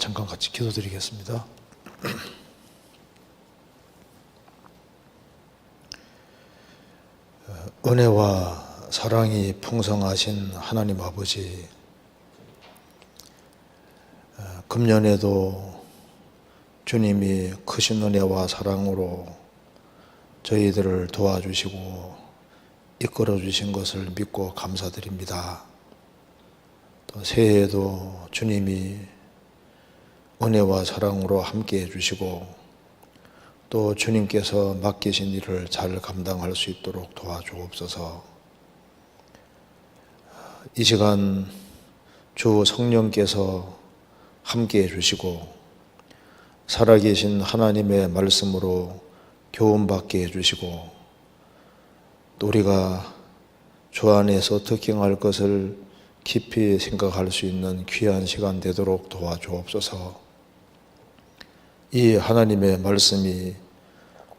잠깐 같이 기도드리겠습니다. 은혜와 사랑이 풍성하신 하나님 아버지, 금년에도 주님이 크신 은혜와 사랑으로 저희들을 도와주시고 이끌어 주신 것을 믿고 감사드립니다. 또 새해에도 주님이 은혜와 사랑으로 함께 해주시고 또 주님께서 맡기신 일을 잘 감당할 수 있도록 도와주옵소서. 이 시간 주 성령께서 함께 해주시고 살아계신 하나님의 말씀으로 교훈받게 해주시고 또 우리가 주 안에서 특행할 것을 깊이 생각할 수 있는 귀한 시간 되도록 도와주옵소서. 이 하나님의 말씀이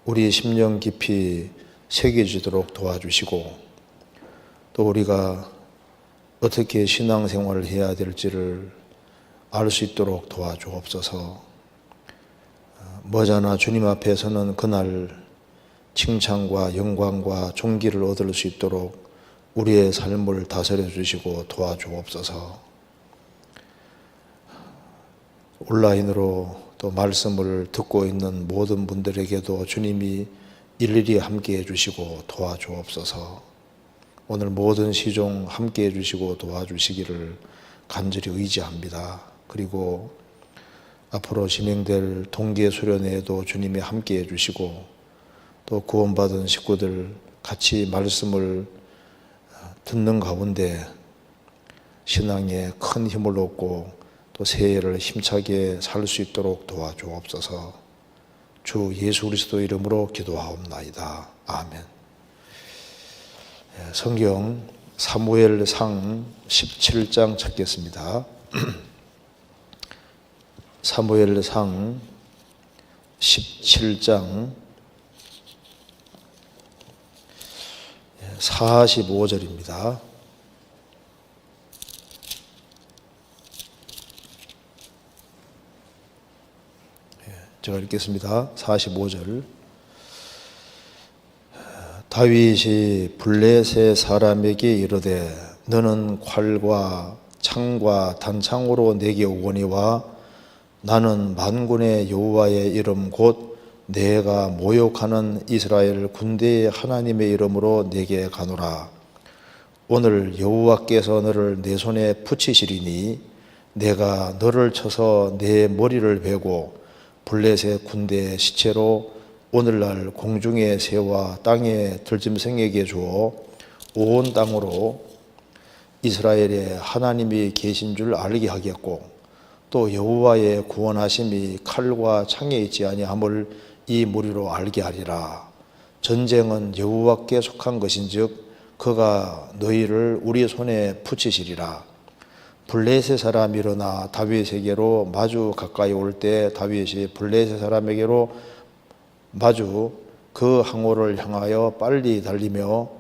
우리 심령 깊이 새겨지도록 도와주시고 또 우리가 어떻게 신앙생활을 해야 될지를 알 수 있도록 도와주옵소서. 머지않아 주님 앞에서는 그날 칭찬과 영광과 존귀를 얻을 수 있도록 우리의 삶을 다스려 주시고 도와주옵소서. 온라인으로 또 말씀을 듣고 있는 모든 분들에게도 주님이 일일이 함께 해주시고 도와주옵소서. 오늘 모든 시종 함께 해주시고 도와주시기를 간절히 의지합니다. 그리고 앞으로 진행될 동계수련회에도 주님이 함께 해주시고 또 구원받은 식구들 같이 말씀을 듣는 가운데 신앙에 큰 힘을 얻고 또 새해를 힘차게 살 수 있도록 도와주옵소서. 주 예수 그리스도 이름으로 기도하옵나이다. 아멘. 성경 사무엘상 17장 찾겠습니다. 사무엘상 17장 45절입니다. 제가 읽겠습니다. 45절. 다윗이 블레셋 사람에게 이르되 너는 칼과 창과 단창으로 내게 오거니와 나는 만군의 여호와의 이름 곧 내가 모욕하는 이스라엘 군대의 하나님의 이름으로 내게 가노라. 오늘 여호와께서 너를 내 손에 붙이시리니 내가 너를 쳐서 내 머리를 베고 블레셋 군대의 시체로 오늘날 공중의 새와 땅의 들짐승에게 주어 온 땅으로 이스라엘의 하나님이 계신 줄 알게 하겠고 또 여호와의 구원하심이 칼과 창에 있지 아니함을 이 무리로 알게 하리라. 전쟁은 여호와께 속한 것인즉 그가 너희를 우리 손에 붙이시리라. 블레셋 사람이 일어나 다윗에게로 마주 가까이 올 때 다윗이 블레셋 사람에게로 마주 그 항우를 향하여 빨리 달리며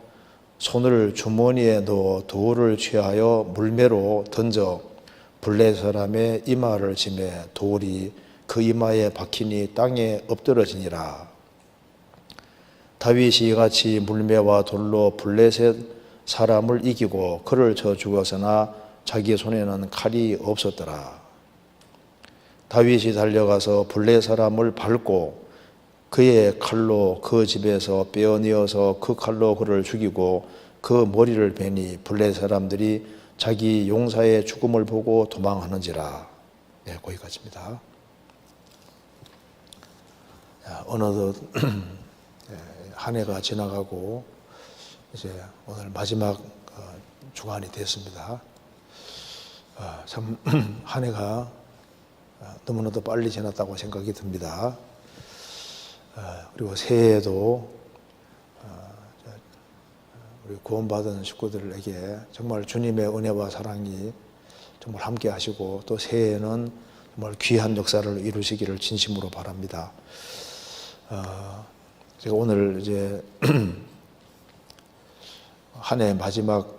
손을 주머니에 넣어 돌을 취하여 물매로 던져 블레셋 사람의 이마를 치매 돌이 그 이마에 박히니 땅에 엎드러지니라. 다윗이 이같이 물매와 돌로 블레셋 사람을 이기고 그를 쳐 죽었으나 자기 손에는 칼이 없었더라. 다윗이 달려가서 블레셋 사람을 밟고 그의 칼로 그 집에서 빼어내어서 그 칼로 그를 죽이고 그 머리를 베니 블레셋 사람들이 자기 용사의 죽음을 보고 도망하는지라. 거기까지입니다. 어느덧 한 해가 지나가고 이제 오늘 마지막 주간이 됐습니다. 참 한 해가 너무나도 빨리 지났다고 생각이 듭니다. 그리고 새해에도 우리 구원받은 식구들에게 정말 주님의 은혜와 사랑이 정말 함께 하시고 또 새해에는 정말 귀한 역사를 이루시기를 진심으로 바랍니다. 제가 오늘 이제 한 해 마지막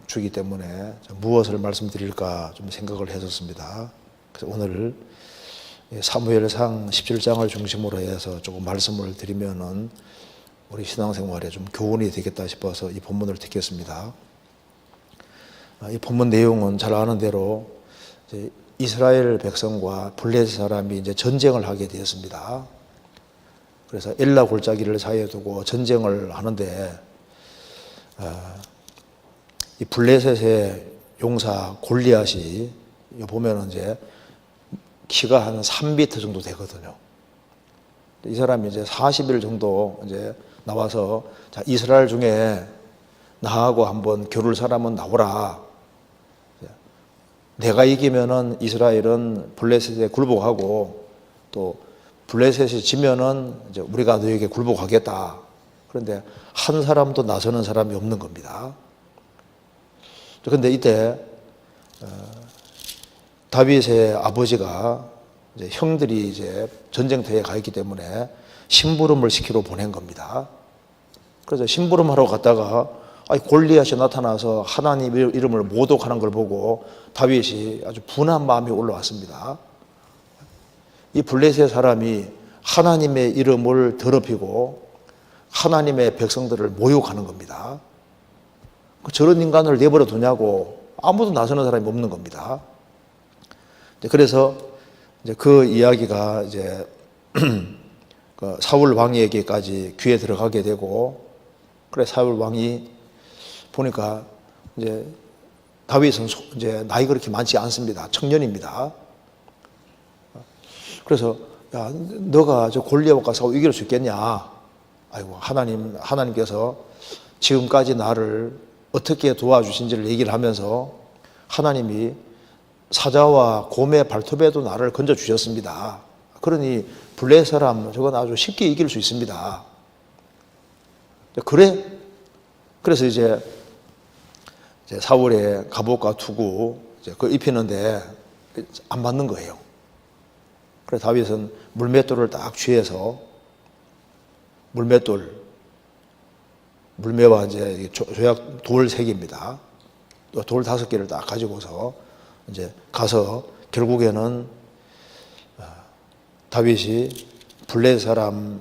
주기 때문에 무엇을 말씀드릴까 좀 생각을 했었습니다. 그래서 오늘 사무엘상 17장을 중심으로 해서 조금 말씀을 드리면은 우리 신앙생활에 좀 교훈이 되겠다 싶어서 이 본문을 듣겠습니다. 이 본문 내용은 잘 아는 대로 이제 이스라엘 백성과 블레셋 사람이 이제 전쟁을 하게 되었습니다. 그래서 엘라 골짜기를 사이에 두고 전쟁을 하는데 이 블레셋의 용사 골리앗이 보면은 이제 키가 한 3m 정도 되거든요. 이 사람이 이제 40일 정도 이제 나와서 자, 이스라엘 중에 나하고 한번 겨룰 사람은 나오라. 내가 이기면은 이스라엘은 블레셋에 굴복하고 또 블레셋이 지면은 이제 우리가 너에게 굴복하겠다. 그런데 한 사람도 나서는 사람이 없는 겁니다. 그런데 이때 다윗의 아버지가 이제 형들이 이제 전쟁터에 가 있기 때문에 심부름을 시키러 보낸 겁니다. 그래서 심부름하러 갔다가 골리앗이 나타나서 하나님 이름을 모독하는 걸 보고 다윗이 아주 분한 마음이 올라왔습니다. 이 블레셋 사람이 하나님의 이름을 더럽히고 하나님의 백성들을 모욕하는 겁니다. 저런 인간을 내버려 두냐고 아무도 나서는 사람이 없는 겁니다. 그래서 이제 그 이야기가 이제 그 사울 왕에게까지 귀에 들어가게 되고, 그래 사울 왕이 보니까 이제 다윗은 이제 나이 그렇게 많지 않습니다. 청년입니다. 그래서 야, 너가 저 골리앗과 싸워 이길 수 있겠냐? 아이고 하나님께서 지금까지 나를 어떻게 도와주신지를 얘기를 하면서 하나님이 사자와 곰의 발톱에도 나를 건져 주셨습니다. 그러니 블레셋 사람 저건 아주 쉽게 이길 수 있습니다. 그래? 그래서 이제 사울의 갑옷과 투구 그걸 입히는데 안 맞는 거예요. 그래서 다윗은 물맷돌을 딱 취해서 물매와 이제 조약 돌 3개입니다. 또 돌 5개를 딱 가지고서 이제 가서 결국에는 다윗이 블레셋 사람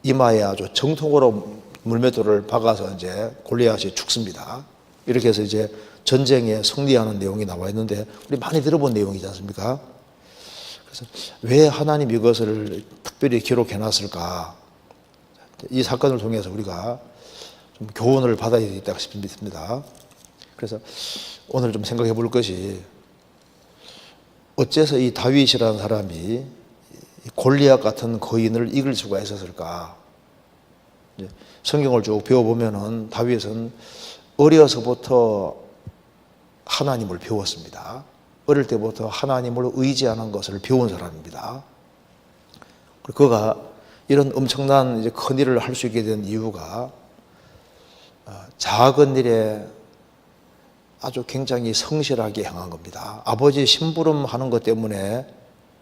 이마에 아주 정통으로 물맷돌을 박아서 이제 골리앗이 죽습니다. 이렇게 해서 이제 전쟁에 승리하는 내용이 나와 있는데 우리 많이 들어본 내용이지 않습니까? 그래서 왜 하나님 이것을 특별히 기록해 놨을까? 이 사건을 통해서 우리가 좀 교훈을 받아야 되겠다 싶습니다. 그래서 오늘 좀 생각해 볼 것이 어째서 이 다윗이라는 사람이 골리앗 같은 거인을 이길 수가 있었을까? 성경을 쭉 배워보면은 다윗은 어려서부터 하나님을 배웠습니다. 어릴 때부터 하나님을 의지하는 것을 배운 사람입니다. 그가 이런 엄청난 이제 큰 일을 할 수 있게 된 이유가 작은 일에 아주 굉장히 성실하게 행한 겁니다. 아버지 심부름하는 것 때문에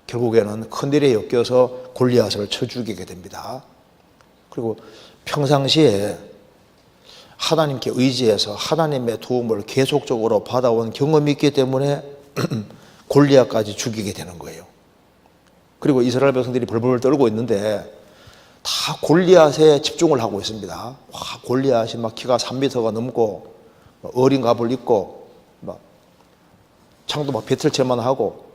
결국에는 큰일에 엮여서 골리앗을 쳐 죽이게 됩니다. 그리고 평상시에 하나님께 의지해서 하나님의 도움을 계속적으로 받아온 경험이 있기 때문에 골리앗까지 죽이게 되는 거예요. 그리고 이스라엘 백성들이 벌벌 떨고 있는데 다 골리앗에 집중을 하고 있습니다. 와, 골리앗이 막 키가 3m가 넘고 어린 갑을 입고 막 창도 막 배틀체만 하고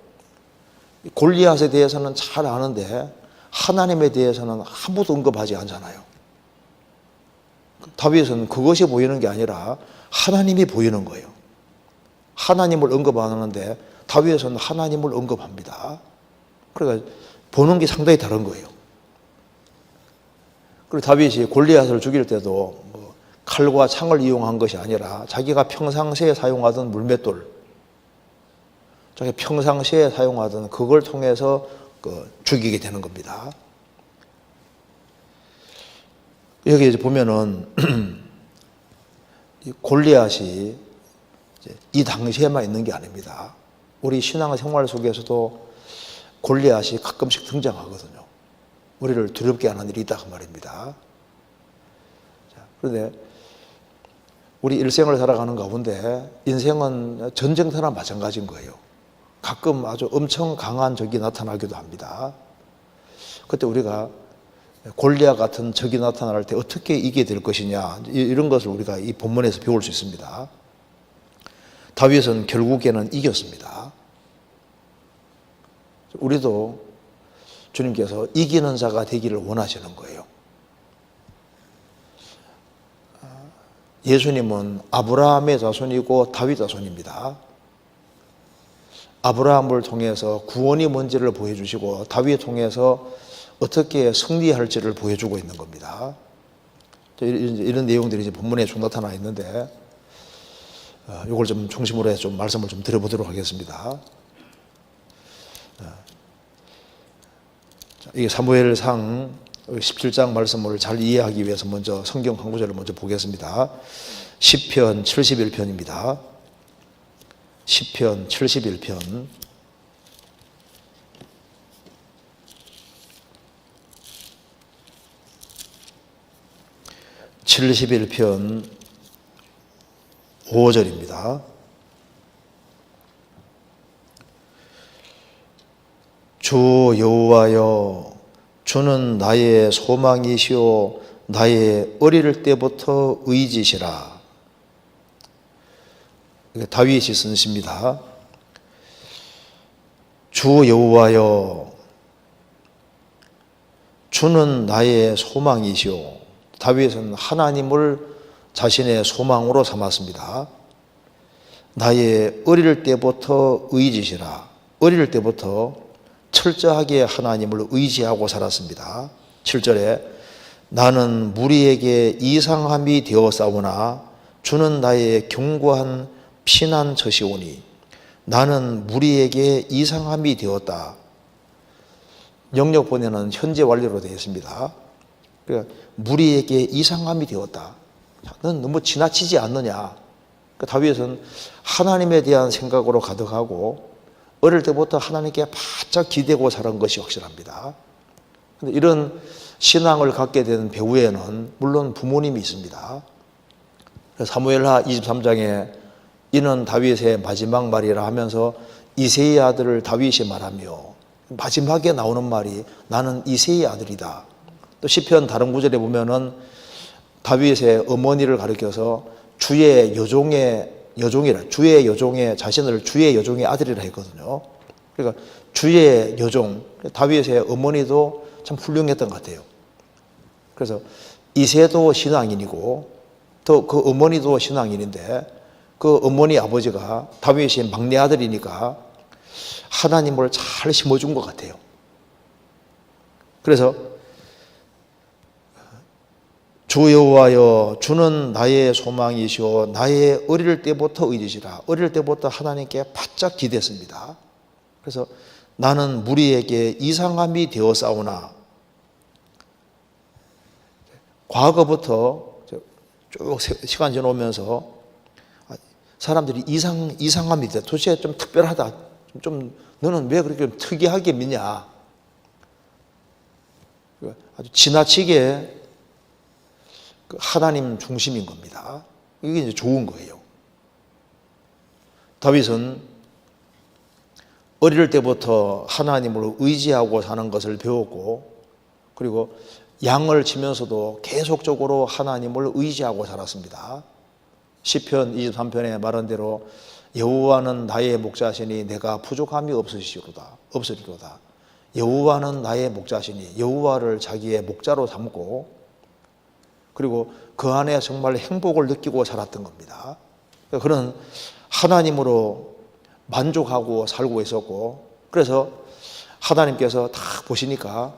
골리앗에 대해서는 잘 아는데 하나님에 대해서는 아무도 언급하지 않잖아요. 다윗은 그것이 보이는 게 아니라 하나님이 보이는 거예요. 하나님을 언급 안 하는데 다윗은 하나님을 언급합니다. 그러니까 보는 게 상당히 다른 거예요. 그리고 다윗이 골리앗을 죽일 때도 뭐 칼과 창을 이용한 것이 아니라 자기가 평상시에 사용하던 물맷돌, 자기 평상시에 사용하던 그걸 통해서 죽이게 되는 겁니다. 여기 이제 보면은 골리앗이 이 당시에만 있는 게 아닙니다. 우리 신앙생활 속에서도 골리앗이 가끔씩 등장하거든요. 우리를 두렵게 하는 일이 있다 그 말입니다. 그런데 우리 일생을 살아가는 가운데 인생은 전쟁터나 마찬가지인 거예요. 가끔 아주 엄청 강한 적이 나타나기도 합니다. 그때 우리가 골리앗 같은 적이 나타날 때 어떻게 이기게 될 것이냐, 이런 것을 우리가 이 본문에서 배울 수 있습니다. 다윗은 결국에는 이겼습니다. 우리도 주님께서 이기는 자가 되기를 원하시는 거예요. 예수님은 아브라함의 자손이고 다윗 자손입니다. 아브라함을 통해서 구원이 뭔지를 보여주시고 다윗을 통해서 어떻게 승리할지를 보여주고 있는 겁니다. 이런 내용들이 이제 본문에 쭉 나타나 있는데, 이걸 좀 중심으로 해서 좀 말씀을 좀 드려보도록 하겠습니다. 이게 사무엘상 17장 말씀을 잘 이해하기 위해서 먼저 성경 한 구절을 먼저 보겠습니다. 시편 71편입니다. 시편 71편. (71편) 5절입니다. 주 여호와여, 주는 나의 소망이시오 나의 어릴 때부터 의지시라. 다윗이 쓴 시입니다. 주 여호와여, 주는 나의 소망이시오. 다윗은 하나님을 자신의 소망으로 삼았습니다. 나의 어릴 때부터 의지시라. 어릴 때부터 철저하게 하나님을 의지하고 살았습니다. 7절에 나는 무리에게 이상함이 되었사오나 주는 나의 견고한 피난처시오니. 나는 무리에게 이상함이 되었다. 영역본에는 현재 완료로 되어 있습니다. 그러니까 무리에게 이상함이 되었다. 넌 너무 지나치지 않느냐. 그러니까 다윗은 하나님에 대한 생각으로 가득하고 어릴 때부터 하나님께 바짝 기대고 살은 것이 확실합니다. 그런데 이런 신앙을 갖게 된 배후에는 물론 부모님이 있습니다. 사무엘하 23장에 이는 다윗의 마지막 말이라 하면서 이새의 아들을 다윗이 말하며, 마지막에 나오는 말이 나는 이새의 아들이다. 또 시편 다른 구절에 보면은 다윗의 어머니를 가리켜서 주의 여종의 자신을 주의 여종의 아들이라 했거든요. 그러니까 주의 여종, 다윗의 어머니도 참 훌륭했던 것 같아요. 그래서 이새도 신앙인이고 또 그 어머니도 신앙인인데, 그 어머니 아버지가 다윗이 막내 아들이니까 하나님을 잘 심어준 것 같아요. 그래서 주 여호와여, 주는 나의 소망이시오 나의 어릴 때부터 의지시라. 어릴 때부터 하나님께 바짝 기댔습니다. 그래서 나는 무리에게 이상함이 되었사오나, 과거부터 쭉 시간 지나오면서 사람들이 이상함이 돼. 도대체 좀 특별하다. 좀 너는 왜 그렇게 좀 특이하게 믿냐. 아주 지나치게 하나님 중심인 겁니다. 이게 이제 좋은 거예요. 다윗은 어릴 때부터 하나님을 의지하고 사는 것을 배웠고, 그리고 양을 치면서도 계속적으로 하나님을 의지하고 살았습니다. 시편 23편에 말한 대로 여호와는 나의 목자시니 내가 부족함이 없으리로다. 여호와는 나의 목자시니 여호와를 자기의 목자로 삼고, 그리고 그 안에 정말 행복을 느끼고 살았던 겁니다. 그런 하나님으로 만족하고 살고 있었고, 그래서 하나님께서 딱 보시니까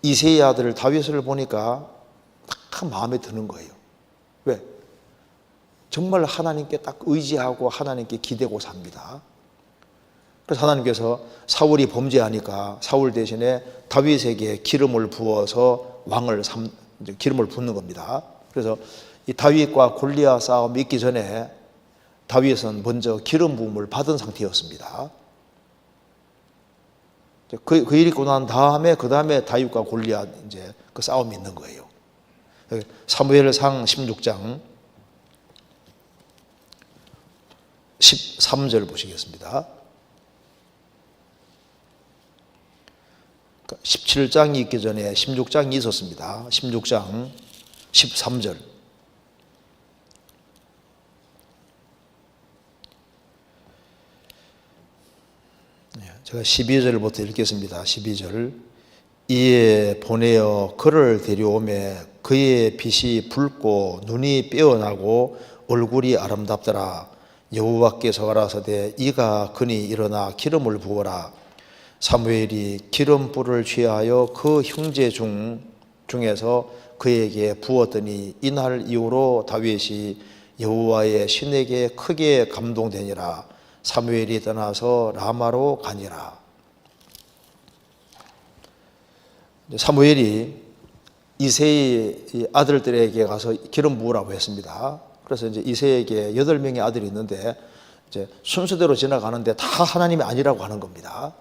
이새의 아들 다윗을 보니까 딱 마음에 드는 거예요. 왜? 정말 하나님께 딱 의지하고 하나님께 기대고 삽니다. 그래서 하나님께서 사울이 범죄하니까 사울 대신에 다윗에게 기름을 부어서 기름을 붓는 겁니다. 그래서 이 다윗과 골리앗 싸움이 있기 전에 다윗은 먼저 기름 부음을 받은 상태였습니다. 그 일이 있고 난 다음에 그 다음에 다윗과 골리앗 이제 그 싸움이 있는 거예요. 사무엘상 16장 13절 보시겠습니다. 17장이 있기 전에 16장이 있었습니다. 16장 13절. 제가 12절부터 읽겠습니다. 12절. 이에 보내어 그를 데려오매 그의 빛이 붉고 눈이 빼어나고 얼굴이 아름답더라. 여호와께서 가라사대 이가 그니 일어나 기름을 부어라. 사무엘이 기름불을 취하여 그 형제 중에서 그에게 부었더니 이날 이후로 다윗이 여호와의 신에게 크게 감동되니라. 사무엘이 떠나서 라마로 가니라. 사무엘이 이새의 아들들에게 가서 기름 부으라고 했습니다. 그래서 이제 이새에게 8명의 아들이 있는데 이제 순서대로 지나가는데 다 하나님이 아니라고 하는 겁니다.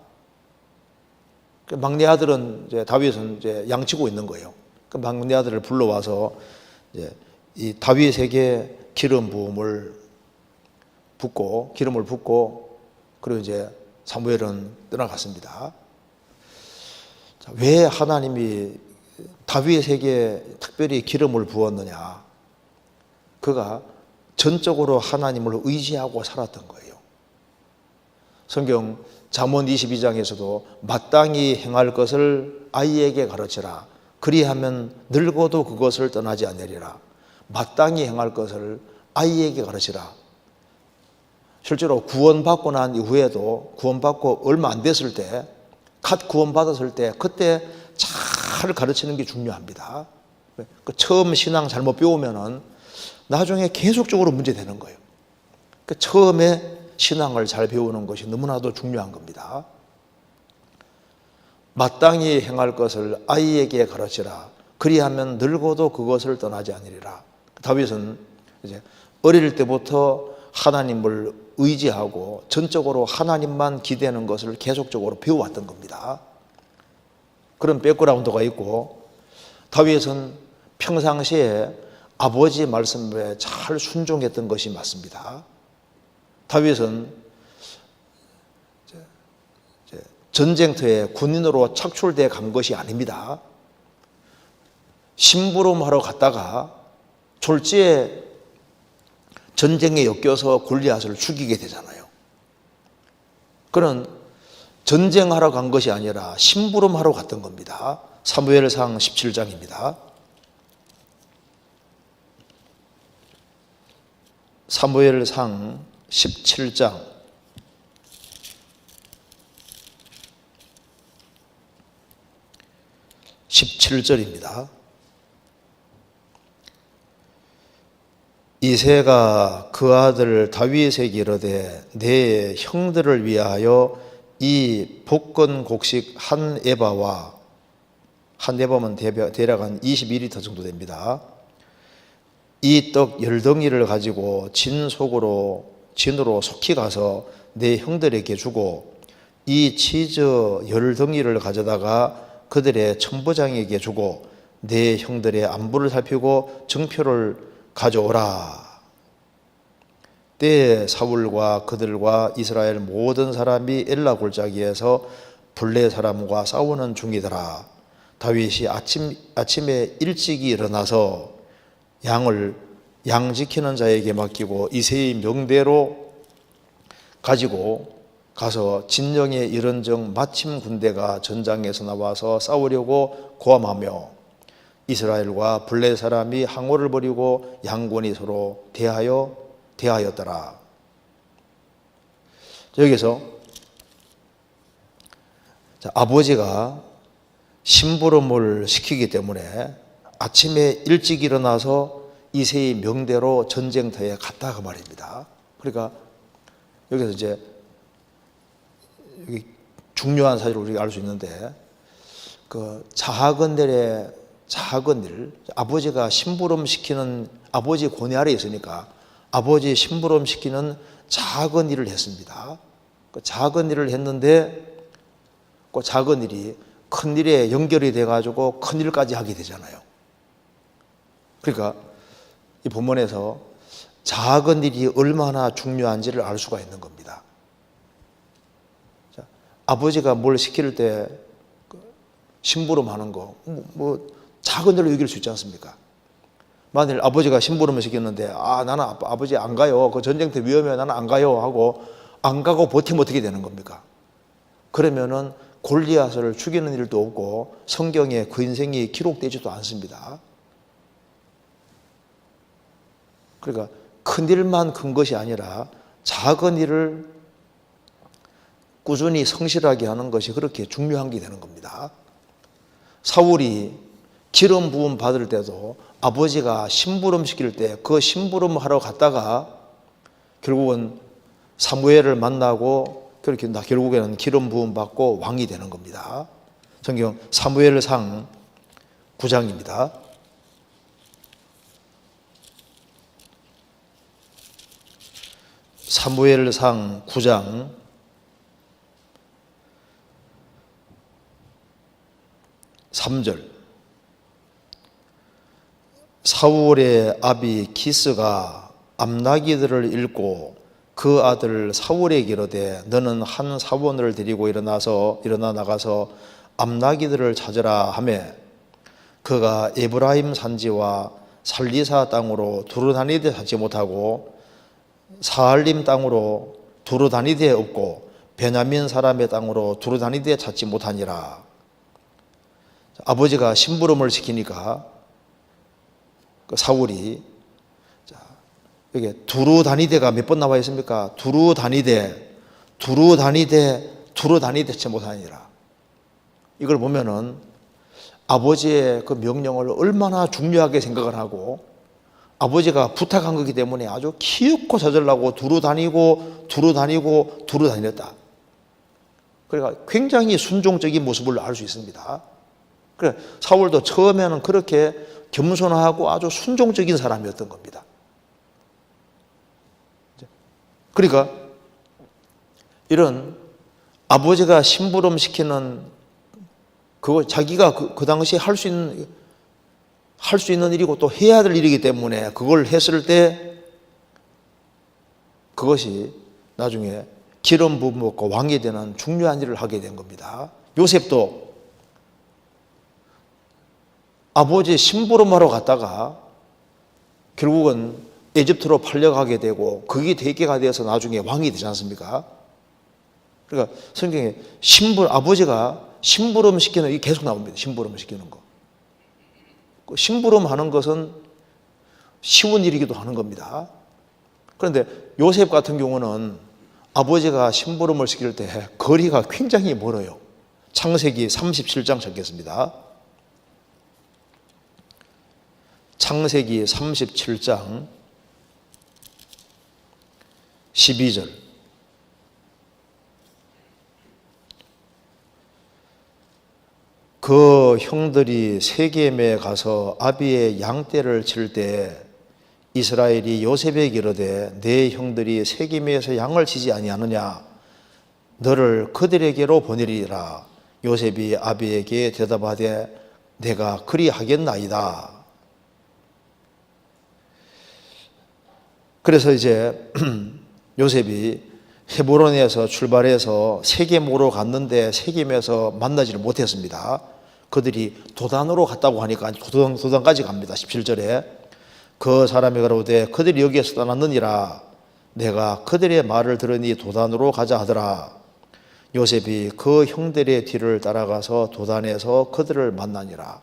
막내 아들은 이제 다윗은 이제 양치고 있는 거예요. 그 막내 아들을 불러와서 이제 이 다윗에게 기름을 붓고 그리고 이제 사무엘은 떠나갔습니다. 자, 왜 하나님이 다윗에게 특별히 기름을 부었느냐? 그가 전적으로 하나님을 의지하고 살았던 거예요. 성경 잠언 22장에서도 마땅히 행할 것을 아이에게 가르치라. 그리하면 늙어도 그것을 떠나지 않으리라. 마땅히 행할 것을 아이에게 가르치라. 실제로 구원받고 난 이후에도 구원받고 얼마 안 됐을 때, 갓 구원받았을 때 그때 잘 가르치는 게 중요합니다. 처음 신앙 잘못 배우면은 나중에 계속적으로 문제되는 거예요. 처음에 신앙을 잘 배우는 것이 너무나도 중요한 겁니다. 마땅히 행할 것을 아이에게 가르치라. 그리하면 늙어도 그것을 떠나지 않으리라. 다윗은 이제 어릴 때부터 하나님을 의지하고 전적으로 하나님만 기대는 것을 계속적으로 배워왔던 겁니다. 그런 백그라운드가 있고, 다윗은 평상시에 아버지 말씀에 잘 순종했던 것이 맞습니다. 다윗은 전쟁터에 군인으로 착출돼 간 것이 아닙니다. 심부름하러 갔다가 졸지에 전쟁에 엮여서 골리앗을 죽이게 되잖아요. 그는 전쟁하러 간 것이 아니라 심부름하러 갔던 겁니다. 사무엘상 17장입니다. 사무엘상 17장 17절입니다. 이새가 그 아들 다윗에게 이르되 내 형들을 위하여 이 볶은 곡식 한 에바와, 한 에바면 대략 한 21리터 정도 됩니다. 이 떡 10덩이를 가지고 진으로 속히 가서 내 형들에게 주고, 이 치즈 10덩이를 가져다가 그들의 천부장에게 주고, 내 형들의 안부를 살피고 정표를 가져오라. 때에 사울과 그들과 이스라엘 모든 사람이 엘라 골짜기에서 블레 사람과 싸우는 중이더라. 다윗이 아침에 일찍이 일어나서 양 지키는 자에게 맡기고 이새의 명대로 가지고 가서 진영에 이른즉 마침 군대가 전장에서 나와서 싸우려고 고함하며 이스라엘과 블레 사람이 항오를 벌이고 양군이 서로 대하였더라. 여기서 아버지가 심부름을 시키기 때문에 아침에 일찍 일어나서 이새의 명대로 전쟁터에 갔다가 말입니다. 그러니까 여기서 이제 여기 중요한 사실을 우리가 알 수 있는데, 그 작은 일, 아버지가 심부름 시키는, 아버지 권위 아래 있으니까 아버지 심부름 시키는 작은 일을 했습니다. 그 작은 일을 했는데 그 작은 일이 큰 일에 연결이 돼가지고 큰 일까지 하게 되잖아요. 그러니까 이 본문에서 작은 일이 얼마나 중요한지를 알 수가 있는 겁니다. 자, 아버지가 뭘 시킬 때 심부름하는 거, 작은 일로 이길 수 있지 않습니까? 만일 아버지가 심부름을 시켰는데 나는 아버지 안 가요. 그 전쟁터 위험해. 나는 안 가요. 하고 안 가고 버티면 어떻게 되는 겁니까? 그러면은 골리앗을 죽이는 일도 없고 성경에 그 인생이 기록되지도 않습니다. 그러니까 큰 일만 큰 것이 아니라 작은 일을 꾸준히 성실하게 하는 것이 그렇게 중요한 게 되는 겁니다. 사울이 기름 부음 받을 때도 아버지가 심부름 시킬 때 그 심부름 하러 갔다가 결국은 사무엘을 만나고 그렇게 결국에는 기름 부음 받고 왕이 되는 겁니다. 성경 사무엘상 9장입니다. 사무엘상 9장 3절. 사울의 아비 기스가 암나기들을 읽고 그 아들 사울에게 이르되 너는 한 사원을 데리고 일어나 나가서 암나기들을 찾으라 하며 그가 에브라임 산지와 살리사 땅으로 두루 다니되 찾지 못하고 사알림 땅으로 두루 다니되 없고 베냐민 사람의 땅으로 두루 다니되 찾지 못하니라. 아버지가 심부름을 시키니까 그 사울이 여기 두루 다니되가 몇 번 나와 있습니까? 두루 다니되 찾지 못하니라. 이걸 보면은 아버지의 그 명령을 얼마나 중요하게 생각을 하고 아버지가 부탁한 거기 때문에 아주 키우고 찾으려고 두루 다녔다. 그러니까 굉장히 순종적인 모습을 알 수 있습니다. 그래, 사울도 처음에는 그렇게 겸손하고 아주 순종적인 사람이었던 겁니다. 그러니까 이런 아버지가 심부름 시키는 그거 자기가 그 당시에 할 수 있는 일이고 또 해야 될 일이기 때문에 그걸 했을 때 그것이 나중에 기름 부음 받고 왕이 되는 중요한 일을 하게 된 겁니다. 요셉도 아버지 심부름하러 갔다가 결국은 에집트로 팔려가게 되고 그게 대개가 되어서 나중에 왕이 되지 않습니까? 그러니까 성경에 아버지가 심부름 시키는 게 계속 나옵니다. 심부름 시키는 거. 심부름 하는 것은 쉬운 일이기도 하는 겁니다. 그런데 요셉 같은 경우는 아버지가 심부름을 시킬 때 거리가 굉장히 멀어요. 창세기 37장 찾겠습니다. 창세기 37장 12절. 그 형들이 세겜에 가서 아비의 양떼를 칠 때 이스라엘이 요셉에게 이르되 내 형들이 세겜에서 양을 치지 아니하느냐 너를 그들에게로 보내리라. 요셉이 아비에게 대답하되 내가 그리하겠나이다. 그래서 이제 요셉이 헤브론에서 출발해서 세겜으로 갔는데 세겜에서 만나지를 못했습니다. 그들이 도단으로 갔다고 하니까 도단까지 갑니다. 17절에 그 사람이 가로되 그들이 여기에서 떠났느니라. 내가 그들의 말을 들으니 도단으로 가자 하더라. 요셉이 그 형들의 뒤를 따라가서 도단에서 그들을 만나니라.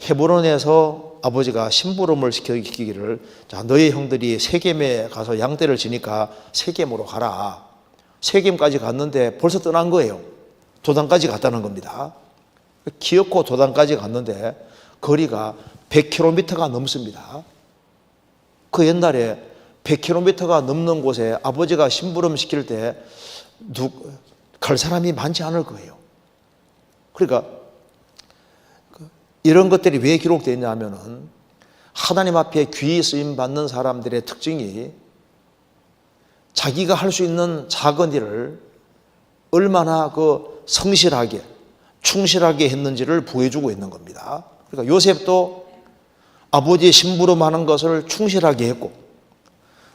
헤브론에서 아버지가 심부름을 시키기를 자 너희 형들이 세겜에 가서 양떼를 치니까 세겜으로 가라. 세겜까지 갔는데 벌써 떠난 거예요. 도단까지 갔다는 겁니다. 기어코 도단까지 갔는데 거리가 100km가 넘습니다. 그 옛날에 100km가 넘는 곳에 아버지가 심부름 시킬 때 갈 사람이 많지 않을 거예요. 그러니까 이런 것들이 왜 기록되어 있냐 하면은 하나님 앞에 귀히 쓰임 받는 사람들의 특징이 자기가 할 수 있는 작은 일을 얼마나 성실하게 충실하게 했는지를 보여주고 있는 겁니다. 그러니까 요셉도 아버지의 심부름하는 것을 충실하게 했고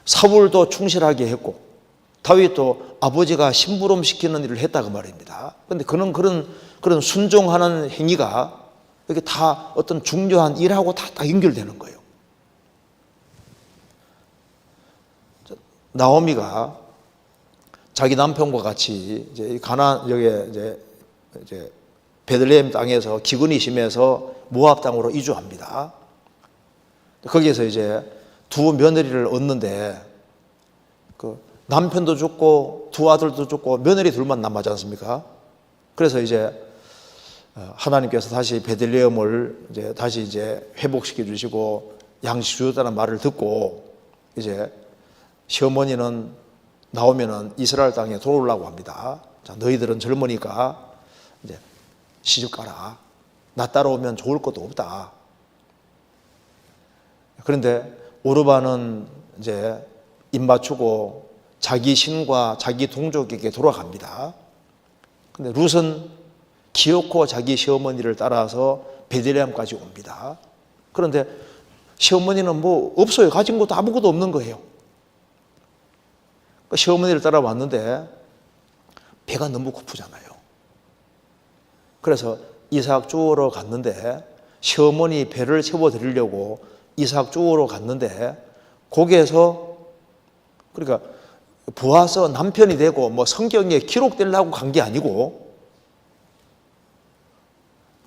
사울도 충실하게 했고 다윗도 아버지가 심부름시키는 일을 했다 그 말입니다. 그런데 그런 순종하는 행위가 이게 다 어떤 중요한 일하고 다 연결되는 거예요. 나오미가 자기 남편과 같이 이제 여기 이제 베들레헴 땅에서 기근이 심해서 모압 땅으로 이주합니다. 거기에서 이제 두 며느리를 얻는데 그 남편도 죽고 두 아들도 죽고 며느리 둘만 남았지 않습니까? 그래서 이제 하나님께서 다시 베들레헴을 다시 회복시켜 주시고 양식 주셨다는 말을 듣고 이제 시어머니는 나오면은 이스라엘 땅에 돌아오려고 합니다. 자, 너희들은 젊으니까 이제 시집 가라. 나 따라오면 좋을 것도 없다. 그런데 오르반은 이제 입 맞추고 자기 신과 자기 동족에게 돌아갑니다. 근데 룻은 기어코 자기 시어머니를 따라서 베들레헴까지 옵니다. 그런데 시어머니는 뭐 없어요. 가진 것도 아무것도 없는 거예요. 시어머니를 따라왔는데 배가 너무 고프잖아요. 그래서 이삭 주우러 갔는데 시어머니 배를 채워드리려고 이삭 주우러 갔는데 거기에서 그러니까 보아서 남편이 되고 뭐 성경에 기록되려고 간 게 아니고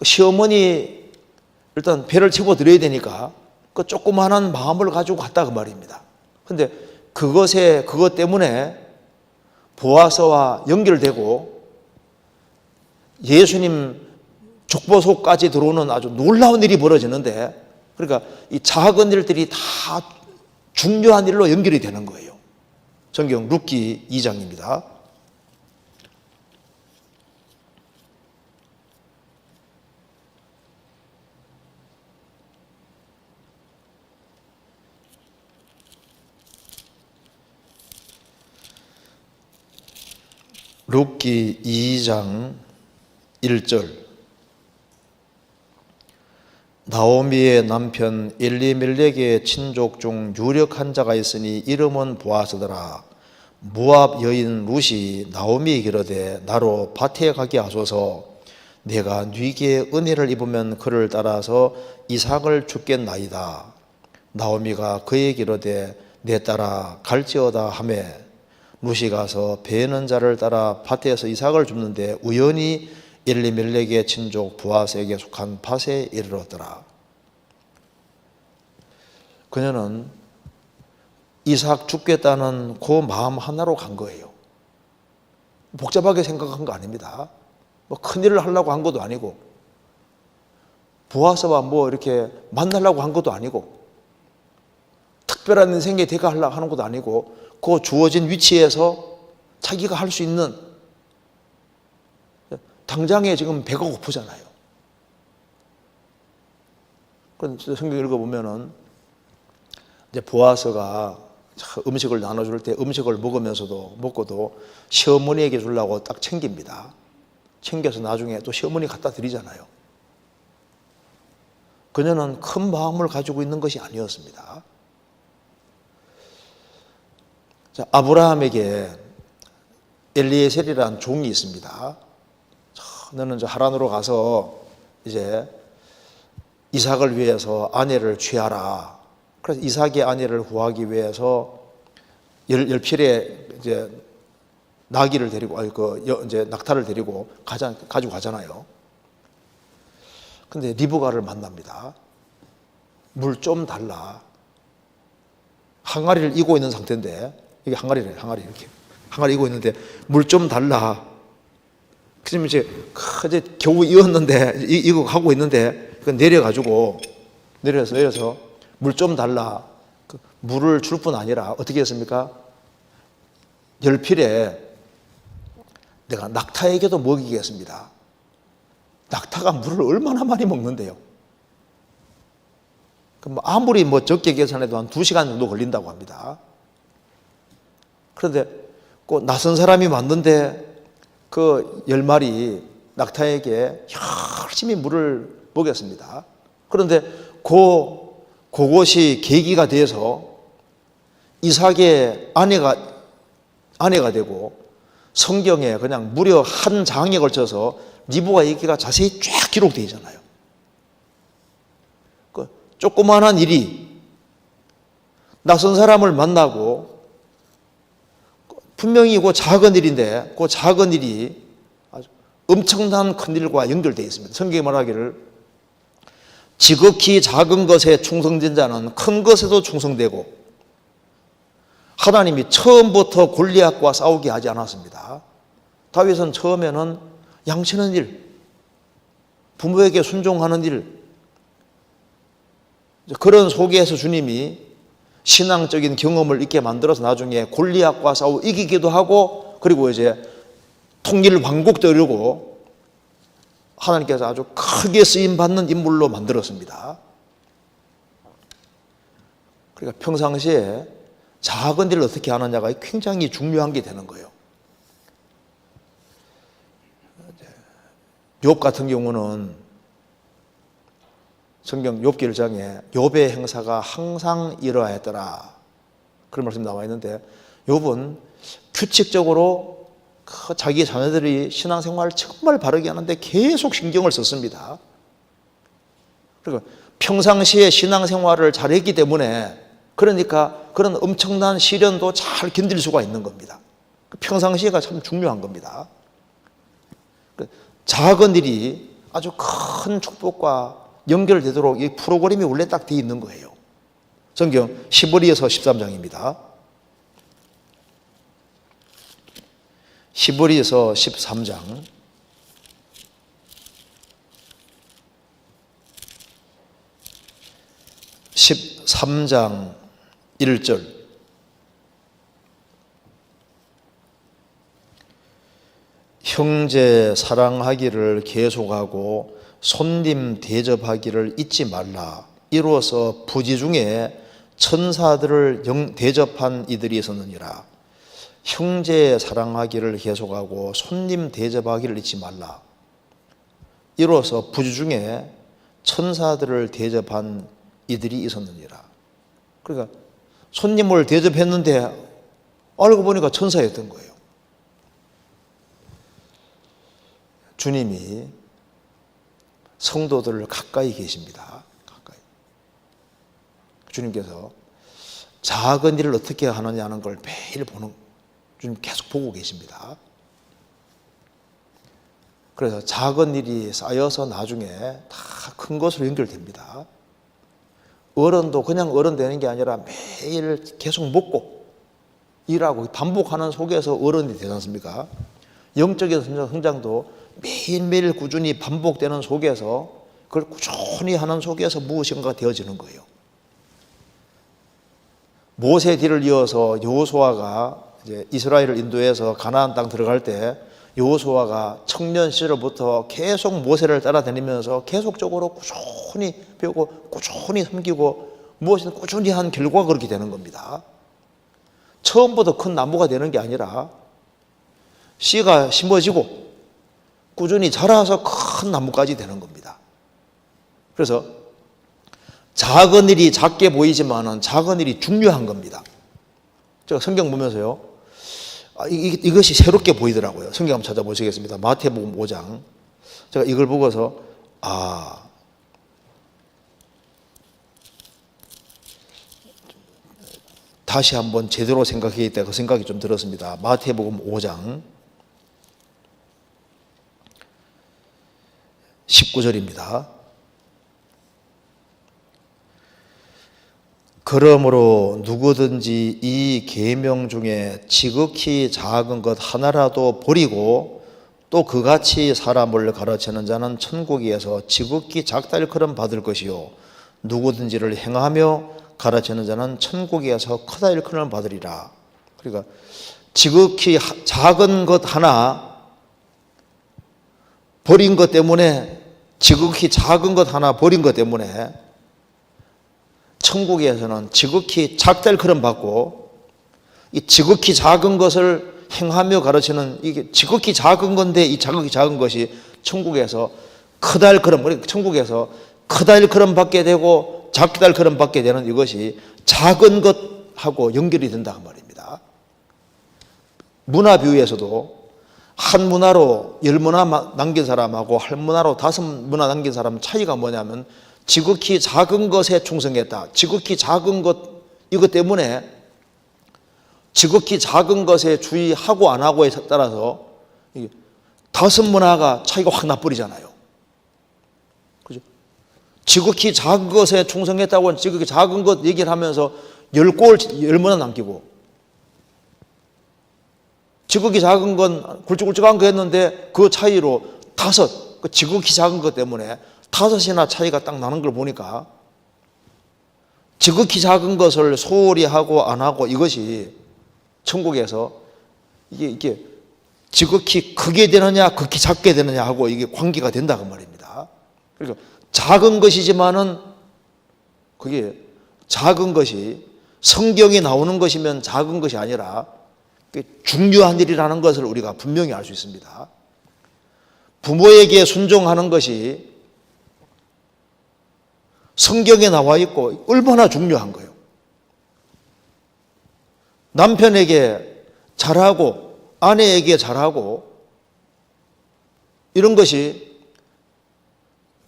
시어머니 일단 배를 채워드려야 되니까 그 조그마한 마음을 가지고 갔다 그 말입니다. 그런데 그것 때문에 보아서와 연결되고 예수님 족보소까지 들어오는 아주 놀라운 일이 벌어지는데 그러니까 이 작은 일들이 다 중요한 일로 연결이 되는 거예요. 성경 룻기 2장입니다. 룻기 2장 1절 나오미의 남편 엘리멜렉의 친족 중 유력한 자가 있으니 이름은 보아스더라. 모압 여인 룻이 나오미에게 이르되 나로 밭에 가게 하소서. 내가 네게 은혜를 입으면 그를 따라서 이삭을 주겠나이다. 나오미가 그에게 이르되 내 딸아 갈지어다 하매 룻이 가서 베는 자를 따라 밭에서 이삭을 줍는데 우연히 엘리멜렉의 친족 보아스에게 속한 밭에 이르렀더라. 그녀는 이삭 죽겠다는 그 마음 하나로 간 거예요. 복잡하게 생각한 거 아닙니다. 뭐 큰일을 하려고 한 것도 아니고 보아스와 뭐 이렇게 만나려고 한 것도 아니고 특별한 인생의 대가 하려고 하는 것도 아니고 그 주어진 위치에서 자기가 할 수 있는 당장에 지금 배가 고프잖아요. 그런데 성경 읽어보면은 이제 보아스가 음식을 나눠줄 때 음식을 먹고도 시어머니에게 주려고 딱 챙깁니다. 챙겨서 나중에 또 시어머니 갖다 드리잖아요. 그녀는 큰 마음을 가지고 있는 것이 아니었습니다. 자, 아브라함에게 엘리에셀이라는 종이 있습니다. 너는 저 하란으로 가서 이제 이삭을 위해서 아내를 취하라. 그래서 이삭의 아내를 구하기 위해서 열필에 이제 나귀를 데리고 이제 낙타를 데리고 가지고 가잖아요. 근데 리브가를 만납니다. 물 좀 달라. 항아리를 이고 있는 상태인데 이게 항아리래. 항아리 이렇게 항아리 이고 있는데 물 좀 달라. 그러면 이제 겨우 이었는데 이거 가고 있는데 내려서 물 좀 달라. 물을 줄 뿐 아니라 어떻게 했습니까? 열필에 내가 낙타에게도 먹이겠습니다. 낙타가 물을 얼마나 많이 먹는데요. 아무리 적게 계산해도 한 2시간 정도 걸린다고 합니다. 그런데 꼭 낯선 사람이 왔는데 그 10마리 낙타에게 열심히 물을 먹였습니다. 그런데 그것이 계기가 돼서 이삭의 아내가 아내가 되고 성경에 그냥 무려 한 장에 걸쳐서 리브와 얘기가 자세히 쫙 기록되어 있잖아요. 그 조그마한 일이 낯선 사람을 만나고 분명히 그 작은 일인데 그 작은 일이 아주 엄청난 큰 일과 연결되어 있습니다. 성경이 말하기를 지극히 작은 것에 충성된 자는 큰 것에도 충성되고, 하나님이 처음부터 골리앗과 싸우게 하지 않았습니다. 다윗은 처음에는 양치는 일, 부모에게 순종하는 일, 그런 속에서 주님이 신앙적인 경험을 있게 만들어서 나중에 골리앗과 싸워 이기기도 하고, 그리고 이제 통일 왕국도 이루고 하나님께서 아주 크게 쓰임받는 인물로 만들었습니다. 그러니까 평상시에 작은 일을 어떻게 하느냐가 굉장히 중요한 게 되는 거예요. 욥 같은 경우는 성경 욥기 1장에 욥의 행사가 항상 이러하였더라, 그런 말씀이 나와 있는데, 욥은 규칙적으로 자기 자녀들이 신앙생활을 정말 바르게 하는데 계속 신경을 썼습니다. 그리고 평상시에 신앙생활을 잘했기 때문에, 그러니까 그런 엄청난 시련도 잘 견딜 수가 있는 겁니다. 평상시가 참 중요한 겁니다. 작은 일이 아주 큰 축복과 연결되도록 이 프로그램이 원래 딱 되어 있는 거예요. 성경 히브리서 13장입니다. 히브리서 13장 13장 1절. 형제 사랑하기를 계속하고 손님 대접하기를 잊지 말라. 이로써 부지 중에 천사들을 대접한 이들이 있었느니라. 형제 사랑하기를 계속하고 손님 대접하기를 잊지 말라. 이로써 부지 중에 천사들을 대접한 이들이 있었느니라. 그러니까 손님을 대접했는데 알고 보니까 천사였던 거예요. 주님이 성도들을 가까이 계십니다. 가까이. 주님께서 작은 일을 어떻게 하느냐는 걸 매일 보는, 주님 계속 보고 계십니다. 그래서 작은 일이 쌓여서 나중에 다 큰 것으로 연결됩니다. 어른도 그냥 어른 되는 게 아니라 매일 계속 먹고 일하고 반복하는 속에서 어른이 되지 않습니까? 영적인 성장도 매일매일 꾸준히 반복되는 속에서, 그걸 꾸준히 하는 속에서 무엇인가 되어지는 거예요. 모세 뒤를 이어서 여호수아가 이제 이스라엘을 인도해서 가나안 땅 들어갈 때, 여호수아가 청년 시절부터 계속 모세를 따라다니면서 계속적으로 꾸준히 배우고 꾸준히 섬기고 무엇이든 꾸준히 한 결과가 그렇게 되는 겁니다. 처음부터 큰 나무가 되는 게 아니라 씨가 심어지고 꾸준히 자라서 큰 나무까지 되는 겁니다. 그래서 작은 일이 작게 보이지만은 작은 일이 중요한 겁니다. 제가 성경 보면서요, 이것이 새롭게 보이더라고요. 성경 한번 찾아보시겠습니다. 마태복음 5장. 제가 이걸 보고서 다시 한번 제대로 생각해야겠다, 그 생각이 좀 들었습니다. 마태복음 5장 19절입니다. 그러므로 누구든지 이 계명 중에 지극히 작은 것 하나라도 버리고 또 그같이 사람을 가르치는 자는 천국에서 지극히 작다 일컬음 받을 것이요 누구든지를 행하며 가르치는 자는 천국에서 크다 일컬음 받으리라. 그러니까 지극히 작은 것 하나 버린 것 때문에, 지극히 작은 것 하나 버린 것 때문에 천국에서는 지극히 작다 일컬음 받고, 이 지극히 작은 것을 행하며 가르치는, 이게 지극히 작은 건데 이 지극히 작은 것이 천국에서 크다 일컬음, 천국에서 크다 일컬음 받게 되고 작다 일컬음 받게 되는 이것이 작은 것하고 연결이 된다 그 말입니다. 문화 비유에서도 한 문화로 10문화 남긴 사람하고 한 문화로 5문화 남긴 사람은 차이가 뭐냐면 지극히 작은 것에 충성했다. 지극히 작은 것, 이것 때문에 지극히 작은 것에 주의하고 안 하고에 따라서 5문화가 차이가 확 나버리잖아요. 그죠? 지극히 작은 것에 충성했다고 하는 지극히 작은 것 얘기를 하면서 10문화 남기고, 지극히 작은 건 굵직굵직한 거 했는데 그 차이로 5, 그 지극히 작은 것 때문에 5이나 차이가 딱 나는 걸 보니까 지극히 작은 것을 소홀히 하고 안 하고, 이것이 천국에서 이게 지극히 크게 되느냐 극히 작게 되느냐 하고 이게 관계가 된다고 말입니다. 그러니까 작은 것이지만은 그게 작은 것이 성경에 나오는 것이면 작은 것이 아니라 중요한 일이라는 것을 우리가 분명히 알 수 있습니다. 부모에게 순종하는 것이 성경에 나와 있고 얼마나 중요한 거예요. 남편에게 잘하고 아내에게 잘하고 이런 것이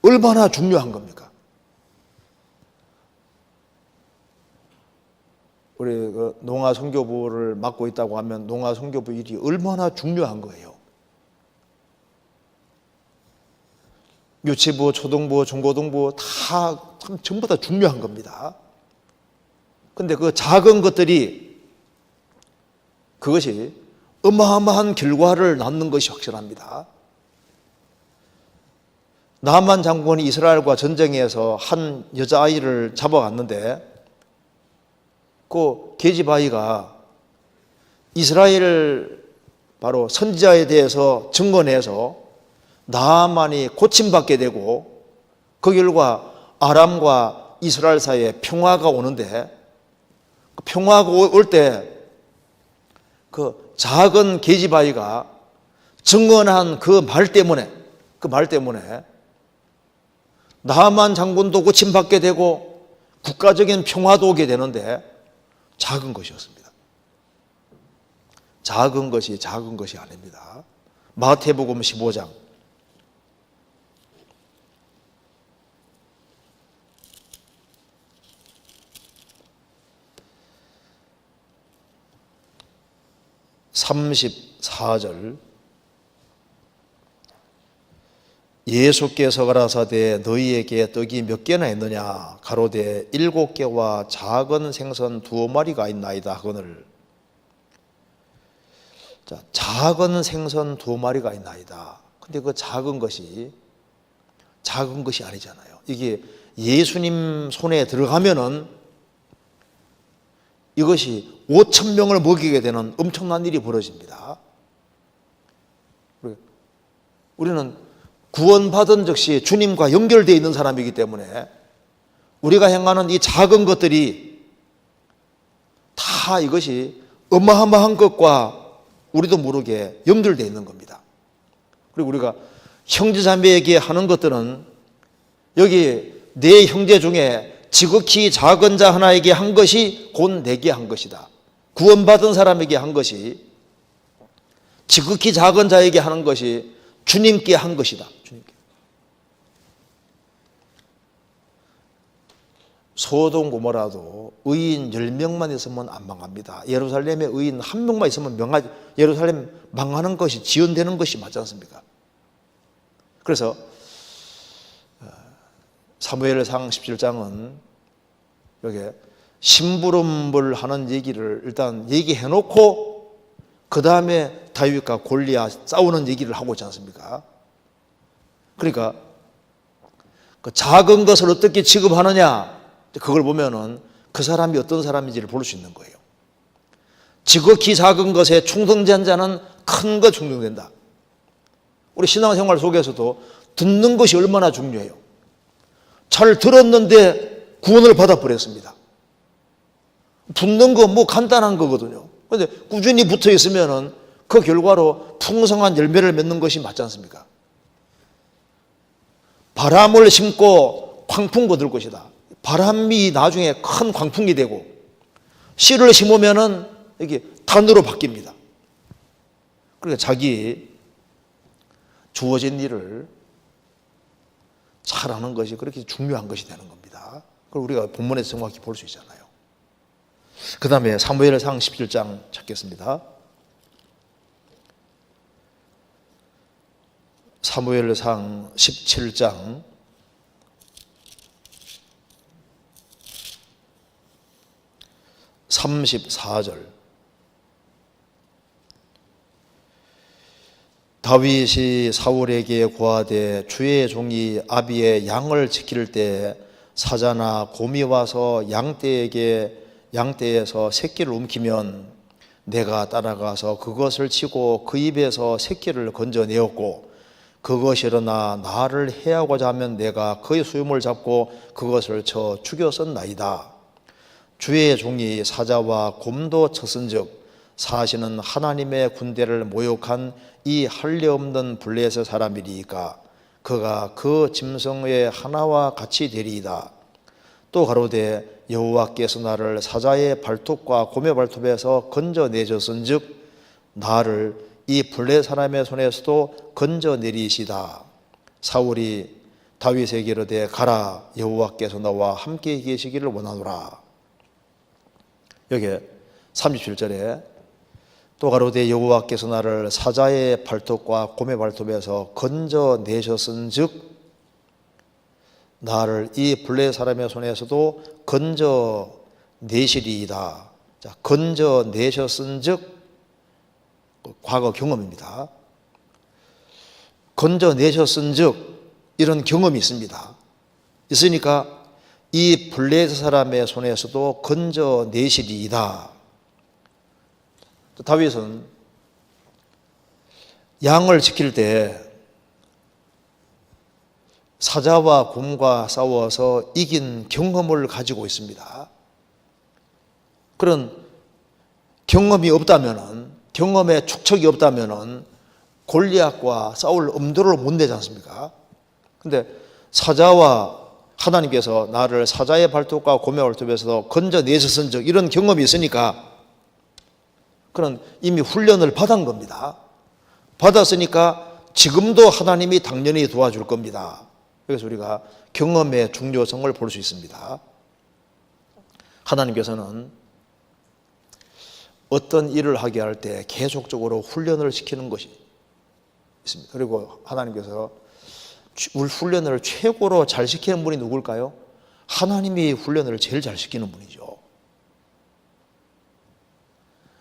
얼마나 중요한 겁니까? 우리 농아 선교부를 맡고 있다고 하면 농아 선교부 일이 얼마나 중요한 거예요. 유치부, 초등부, 중고등부 다 참 전부 다 중요한 겁니다. 그런데 그 작은 것들이 그것이 어마어마한 결과를 낳는 것이 확실합니다. 나만 장군이 이스라엘과 전쟁에서 한 여자아이를 잡아갔는데 그 계집아이가 이스라엘 바로 선지자에 대해서 증언해서 나아만이 고침받게 되고 그 결과 아람과 이스라엘 사이에 평화가 오는데, 평화가 올 때 그 작은 계집아이가 증언한 그 말 때문에 나아만 장군도 고침받게 되고 국가적인 평화도 오게 되는데 작은 것이었습니다. 작은 것이 아닙니다. 마태복음 15장 34절 예수께서 가라사대 너희에게 떡이 몇 개나 있느냐 가로되 7개와 작은 생선 2마리가 있나이다 하거늘. 자, 작은 생선 2마리가 있나이다. 근데 그 작은 것이 아니잖아요. 이게 예수님 손에 들어가면은 이것이 5,000명을 먹이게 되는 엄청난 일이 벌어집니다. 우리는 구원받은 즉시 주님과 연결되어 있는 사람이기 때문에 우리가 행하는 이 작은 것들이 다 이것이 어마어마한 것과 우리도 모르게 연결되어 있는 겁니다. 그리고 우리가 형제자매에게 하는 것들은 여기 내 형제 중에 지극히 작은 자 하나에게 한 것이 곧 내게 한 것이다. 구원받은 사람에게 한 것이, 지극히 작은 자에게 하는 것이 주님께 한 것이다. 주님께. 소돔 고모라도 의인 10명만 있으면 안 망합니다. 예루살렘에 의인 1명만 있으면 예루살렘 망하는 것이 지연되는 것이 맞지 않습니까? 그래서 사무엘상 17장은 여기 심부름을 하는 얘기를 일단 얘기해 놓고 그 다음에 다윗과 골리앗 싸우는 얘기를 하고 있지 않습니까? 그러니까 그 작은 것을 어떻게 취급하느냐, 그걸 보면은 그 사람이 어떤 사람인지를 볼 수 있는 거예요. 지극히 작은 것에 충성된 자는 큰 것 충성된다. 우리 신앙생활 속에서도 듣는 것이 얼마나 중요해요. 잘 들었는데 구원을 받아버렸습니다. 붙는 거 뭐 간단한 거거든요. 그런데 꾸준히 붙어 있으면은 그 결과로 풍성한 열매를 맺는 것이 맞지 않습니까? 바람을 심고 광풍 거둘 것이다. 바람이 나중에 큰 광풍이 되고 씨를 심으면은 이게 단으로 바뀝니다. 그러니까 자기 주어진 일을 잘하는 것이 그렇게 중요한 것이 되는 겁니다. 그걸 우리가 본문에서 정확히 볼 수 있잖아요. 그 다음에 사무엘상 17장 찾겠습니다. 사무엘상 17장 34절. 다윗이 사울에게 고하되 주의 종이 아비의 양을 지킬 때 사자나 곰이 와서 양떼에서 새끼를 움키면 내가 따라가서 그것을 치고 그 입에서 새끼를 건져내었고 그것이 일어나 나를 해하고자 하면 내가 그의 수염을 잡고 그것을 쳐 죽였었나이다. 주의 종이 사자와 곰도 쳤은즉 사시는 하나님의 군대를 모욕한 이 할례 없는 블레셋 사람이리이까 그가 그 짐승의 하나와 같이 되리이다. 또 가로되 여호와께서 나를 사자의 발톱과 곰의 발톱에서 건져내셨은즉 나를 이 블레셋 사람의 손에서도 건져내리시다. 사울이 다윗에게 이르되 가라 여호와께서 너와 함께 계시기를 원하노라. 여기 37절에 또 가로되 여호와께서 나를 사자의 발톱과 곰의 발톱에서 건져내셨은즉 나를 이 블레셋 사람의 손에서도 건져내시리이다. 자, 건져내셨은즉 과거 경험입니다. 건져내셨은즉 이런 경험이 있습니다. 있으니까 이 블레셋 사람의 손에서도 건져내시리이다. 다윗은 양을 지킬 때 사자와 곰과 싸워서 이긴 경험을 가지고 있습니다. 그런 경험이 없다면은, 경험의 축척이 없다면은 골리앗과 싸울 엄두를 못 내지 않습니까? 근데 사자와 하나님께서 나를 사자의 발톱과 곰의 발톱에서 건져내셨은즉 이런 경험이 있으니까 그런 이미 훈련을 받은 겁니다. 받았으니까 지금도 하나님이 당연히 도와줄 겁니다. 그래서 우리가 경험의 중요성을 볼 수 있습니다. 하나님께서는 어떤 일을 하게 할 때 계속적으로 훈련을 시키는 것이 있습니다. 그리고 하나님께서 훈련을 최고로 잘 시키는 분이 누굴까요? 하나님이 훈련을 제일 잘 시키는 분이죠.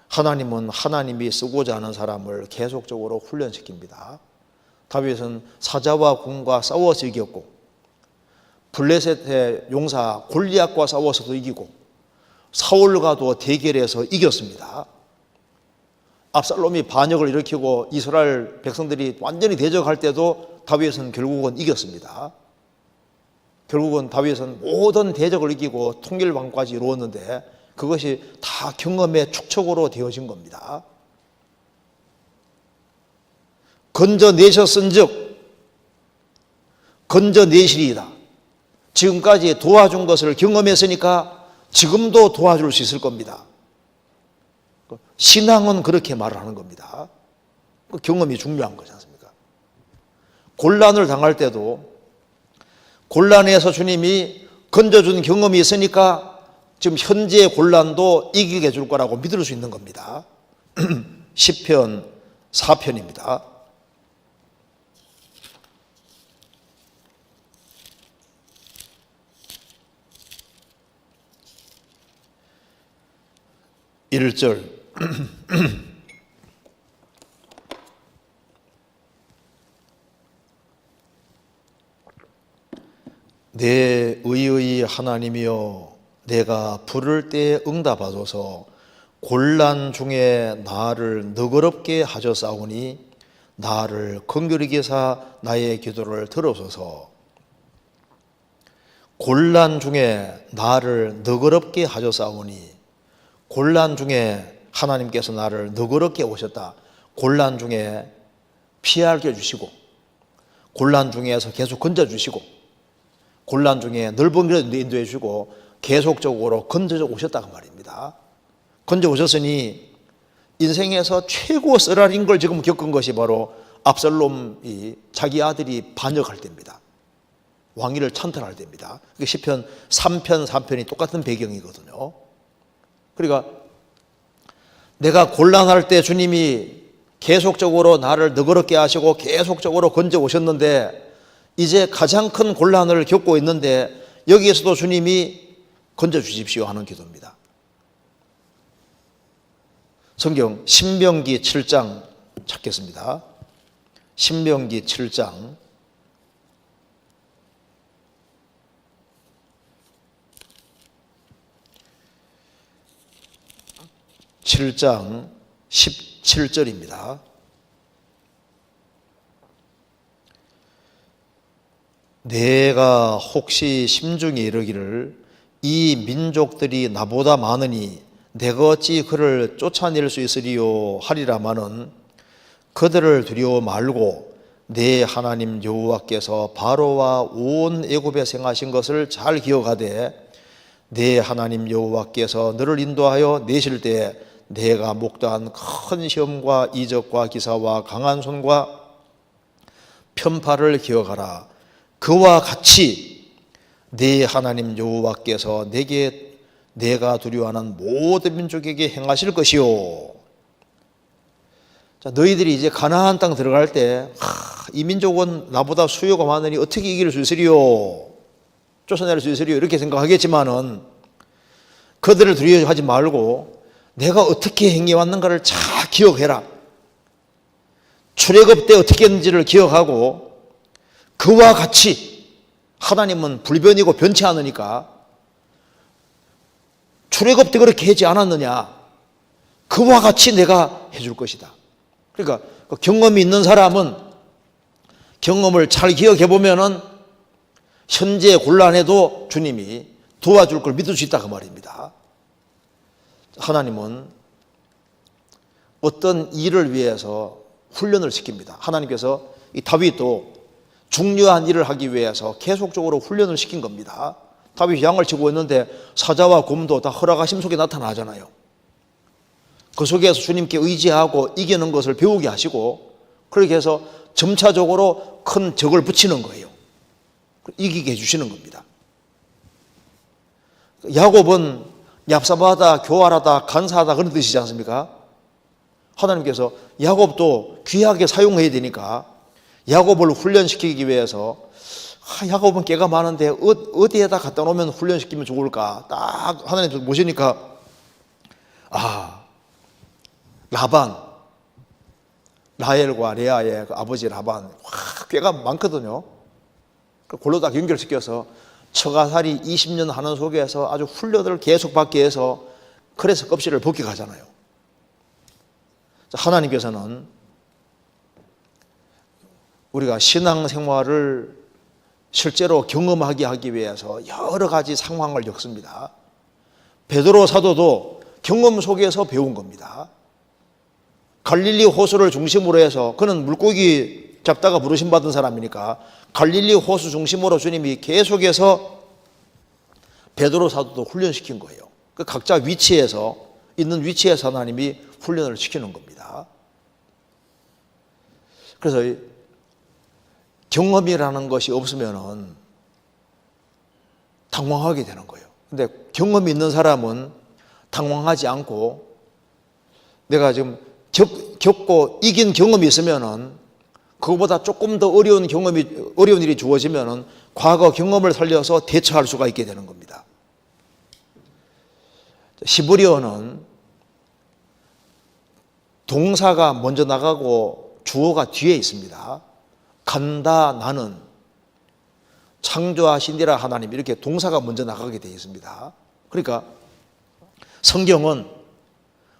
하나님은 하나님이 쓰고자 하는 사람을 계속적으로 훈련시킵니다. 다윗은 사자와 곰과 싸워서 이겼고 블레셋의 용사 골리앗과 싸워서도 이기고 사울과도 대결해서 이겼습니다. 압살롬이 반역을 일으키고 이스라엘 백성들이 완전히 대적할 때도 다윗은 결국은 이겼습니다. 결국은 다윗은 모든 대적을 이기고 통일왕까지 이루었는데 그것이 다 경험의 축적으로 되어진 겁니다. 건져내셨은즉 건져내시리이다. 지금까지 도와준 것을 경험했으니까 지금도 도와줄 수 있을 겁니다. 신앙은 그렇게 말을 하는 겁니다. 경험이 중요한 거지 않습니까? 곤란을 당할 때도 곤란해서 주님이 건져준 경험이 있으니까 지금 현재의 곤란도 이기게 해줄 거라고 믿을 수 있는 겁니다. 시편 4편입니다. 1절 내 의의 하나님이여 내가 부를 때 응답하소서. 곤란 중에 나를 너그럽게 하셨사오니 나를 긍휼히 여기사 나의 기도를 들으소서. 곤란 중에 나를 너그럽게 하셨사오니 곤란 중에 하나님께서 나를 너그럽게 오셨다. 곤란 중에 피하게 해주시고 곤란 중에서 계속 건져주시고 곤란 중에 넓은 길을 인도해 주시고 계속적으로 건져 오셨다고 말입니다. 건져 오셨으니 인생에서 최고 쓰라린 걸 지금 겪은 것이 바로 압살롬이 자기 아들이 반역할 때입니다. 왕위를 찬탈할 때입니다. 시편 3편 3편이 똑같은 배경이거든요. 그러니까 내가 곤란할 때 주님이 계속적으로 나를 너그럽게 하시고 계속적으로 건져 오셨는데 이제 가장 큰 곤란을 겪고 있는데 여기에서도 주님이 건져 주십시오 하는 기도입니다. 성경 신명기 7장 찾겠습니다. 신명기 7장 17절입니다. 내가 혹시 심중에 이르기를 이 민족들이 나보다 많으니 내가 어찌 그를 쫓아낼 수 있으리요 하리라마는 그들을 두려워 말고 내 하나님 여호와께서 바로와 온 애굽에 행하신 것을 잘 기억하되 내 하나님 여호와께서 너를 인도하여 내실 때 내가 목도한 큰 시험과 이적과 기사와 강한 손과 편파를 기억하라. 그와 같이 내 하나님 여호와께서 내게 내가 두려워하는 모든 민족에게 행하실 것이요. 자, 너희들이 이제 가나안 땅 들어갈 때 이 민족은 나보다 수요가 많으니 어떻게 이길 수 있으리요? 쫓아낼 수 있으리요? 이렇게 생각하겠지만은 그들을 두려워하지 말고 내가 어떻게 행해왔는가를 잘 기억해라. 출애굽 때 어떻게 했는지를 기억하고 그와 같이 하나님은 불변이고 변치 않으니까 출애굽 때 그렇게 하지 않았느냐? 그와 같이 내가 해줄 것이다. 그러니까 경험이 있는 사람은 경험을 잘 기억해 보면은 현재 곤란해도 주님이 도와줄 걸 믿을 수 있다 그 말입니다. 하나님은 어떤 일을 위해서 훈련을 시킵니다. 하나님께서 이 다윗도 중요한 일을 하기 위해서 계속적으로 훈련을 시킨 겁니다. 다윗이 양을 치고 있는데 사자와 곰도 다 허락하심 속에 나타나잖아요. 그 속에서 주님께 의지하고 이기는 것을 배우게 하시고 그렇게 해서 점차적으로 큰 적을 붙이는 거예요. 이기게 해주시는 겁니다. 야곱은 얍삽하다, 교활하다, 간사하다 그런 뜻이지 않습니까? 하나님께서 야곱도 귀하게 사용해야 되니까 야곱을 훈련시키기 위해서 야곱은 깨가 많은데 어디에다 갖다 놓으면 훈련시키면 좋을까? 딱 하나님 모시니까 라반, 라헬과 레아의 그 아버지 라반 꾀가 많거든요. 골로 딱 연결시켜서 처가살이 20년 하는 속에서 아주 훈련을 계속 받게 해서 그래서 껍질을 벗게 가잖아요. 하나님께서는 우리가 신앙생활을 실제로 경험하게 하기 위해서 여러 가지 상황을 겪습니다. 베드로 사도도 경험 속에서 배운 겁니다. 갈릴리 호수를 중심으로 해서 그는 물고기 잡다가 부르심 받은 사람이니까 갈릴리 호수 중심으로 주님이 계속해서 베드로 사도도 훈련시킨 거예요. 그 각자 위치에서 있는 위치에서 하나님이 훈련을 시키는 겁니다. 그래서 경험이라는 것이 없으면은 당황하게 되는 거예요. 근데 경험이 있는 사람은 당황하지 않고 내가 지금 겪고 이긴 경험이 있으면은 그거보다 조금 더 어려운 일이 주어지면은 과거 경험을 살려서 대처할 수가 있게 되는 겁니다. 히브리어는 동사가 먼저 나가고 주어가 뒤에 있습니다. 간다, 나는, 창조하시니라 하나님, 이렇게 동사가 먼저 나가게 되어 있습니다. 그러니까 성경은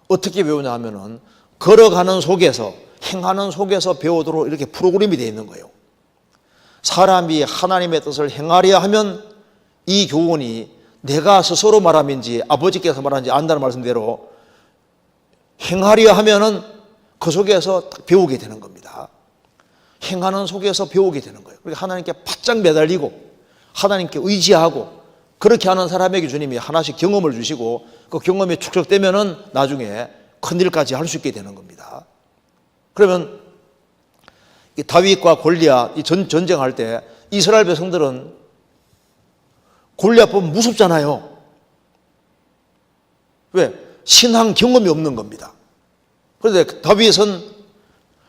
어떻게 배우냐 하면은 걸어가는 속에서, 행하는 속에서 배우도록 이렇게 프로그램이 되어 있는 거예요. 사람이 하나님의 뜻을 행하려 하면 이 교훈이 내가 스스로 말함인지 아버지께서 말하는지 안다는 말씀대로 행하려 하면은 그 속에서 배우게 되는 겁니다. 행하는 속에서 배우게 되는 거예요. 그러니까 하나님께 바짝 매달리고 하나님께 의지하고 그렇게 하는 사람에게 주님이 하나씩 경험을 주시고 그 경험이 축적되면은 나중에 큰일까지 할 수 있게 되는 겁니다. 그러면 이 다윗과 골리앗 이 전쟁할 때 이스라엘 백성들은 골리앗 보면 무섭잖아요. 왜? 신앙 경험이 없는 겁니다. 그런데 다윗은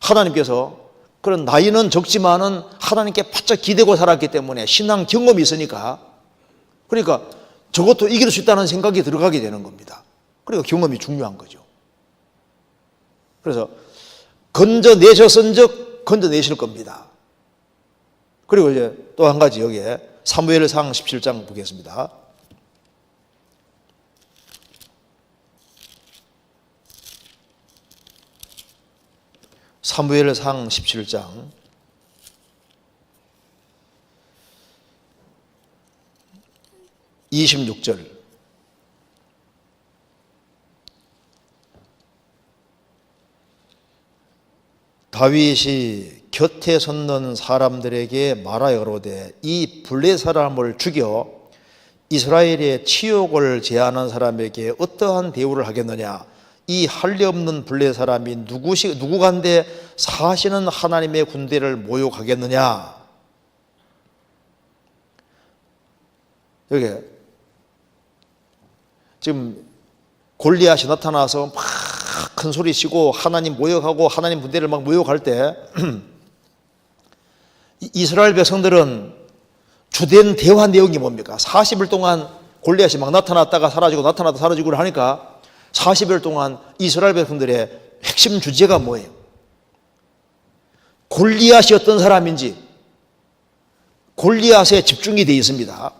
하나님께서 그런 나이는 적지만은 하나님께 바짝 기대고 살았기 때문에 신앙 경험이 있으니까, 그러니까 저것도 이길 수 있다는 생각이 들어가게 되는 겁니다. 그러니까 경험이 중요한 거죠. 그래서 건져내셨은즉 건져내실 겁니다. 그리고 이제 또 한 가지 여기에 사무엘상 17장 보겠습니다. 사무엘상 17장 26절. 다윗이 곁에 섰는 사람들에게 말하여 이르되 이 블레 사람을 죽여 이스라엘의 치욕을 제하는 사람에게 어떠한 대우를 하겠느냐. 이 할례 없는 블레 사람이 누구간데 사시는 하나님의 군대를 모욕하겠느냐. 여기 지금 골리앗이 나타나서 막 큰 소리 치고 하나님 모욕하고 하나님 군대를 막 모욕할 때 이스라엘 백성들은 주된 대화 내용이 뭡니까? 40일 동안 골리앗이 막 나타났다가 사라지고 나타났다 사라지고 하니까 40일 동안 이스라엘 백성들의 핵심 주제가 뭐예요? 골리앗이 어떤 사람인지 골리앗에 집중이 되어 있습니다.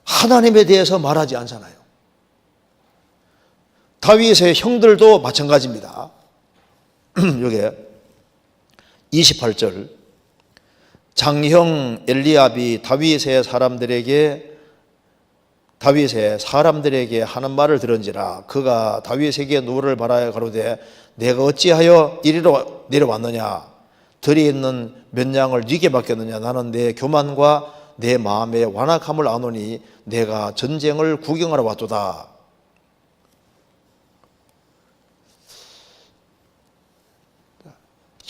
하나님에 대해서 말하지 않잖아요. 다윗의 형들도 마찬가지입니다. 여기 28절. 장형 엘리압이 다윗의 사람들에게 하는 말을 들은지라 그가 다윗에게 노를 바라여 가로되 내가 어찌하여 이리로 내려왔느냐. 들에 있는 몇 양을 네게 맡겼느냐. 나는 내 교만과 내 마음의 완악함을 아노니 내가 전쟁을 구경하러 왔도다.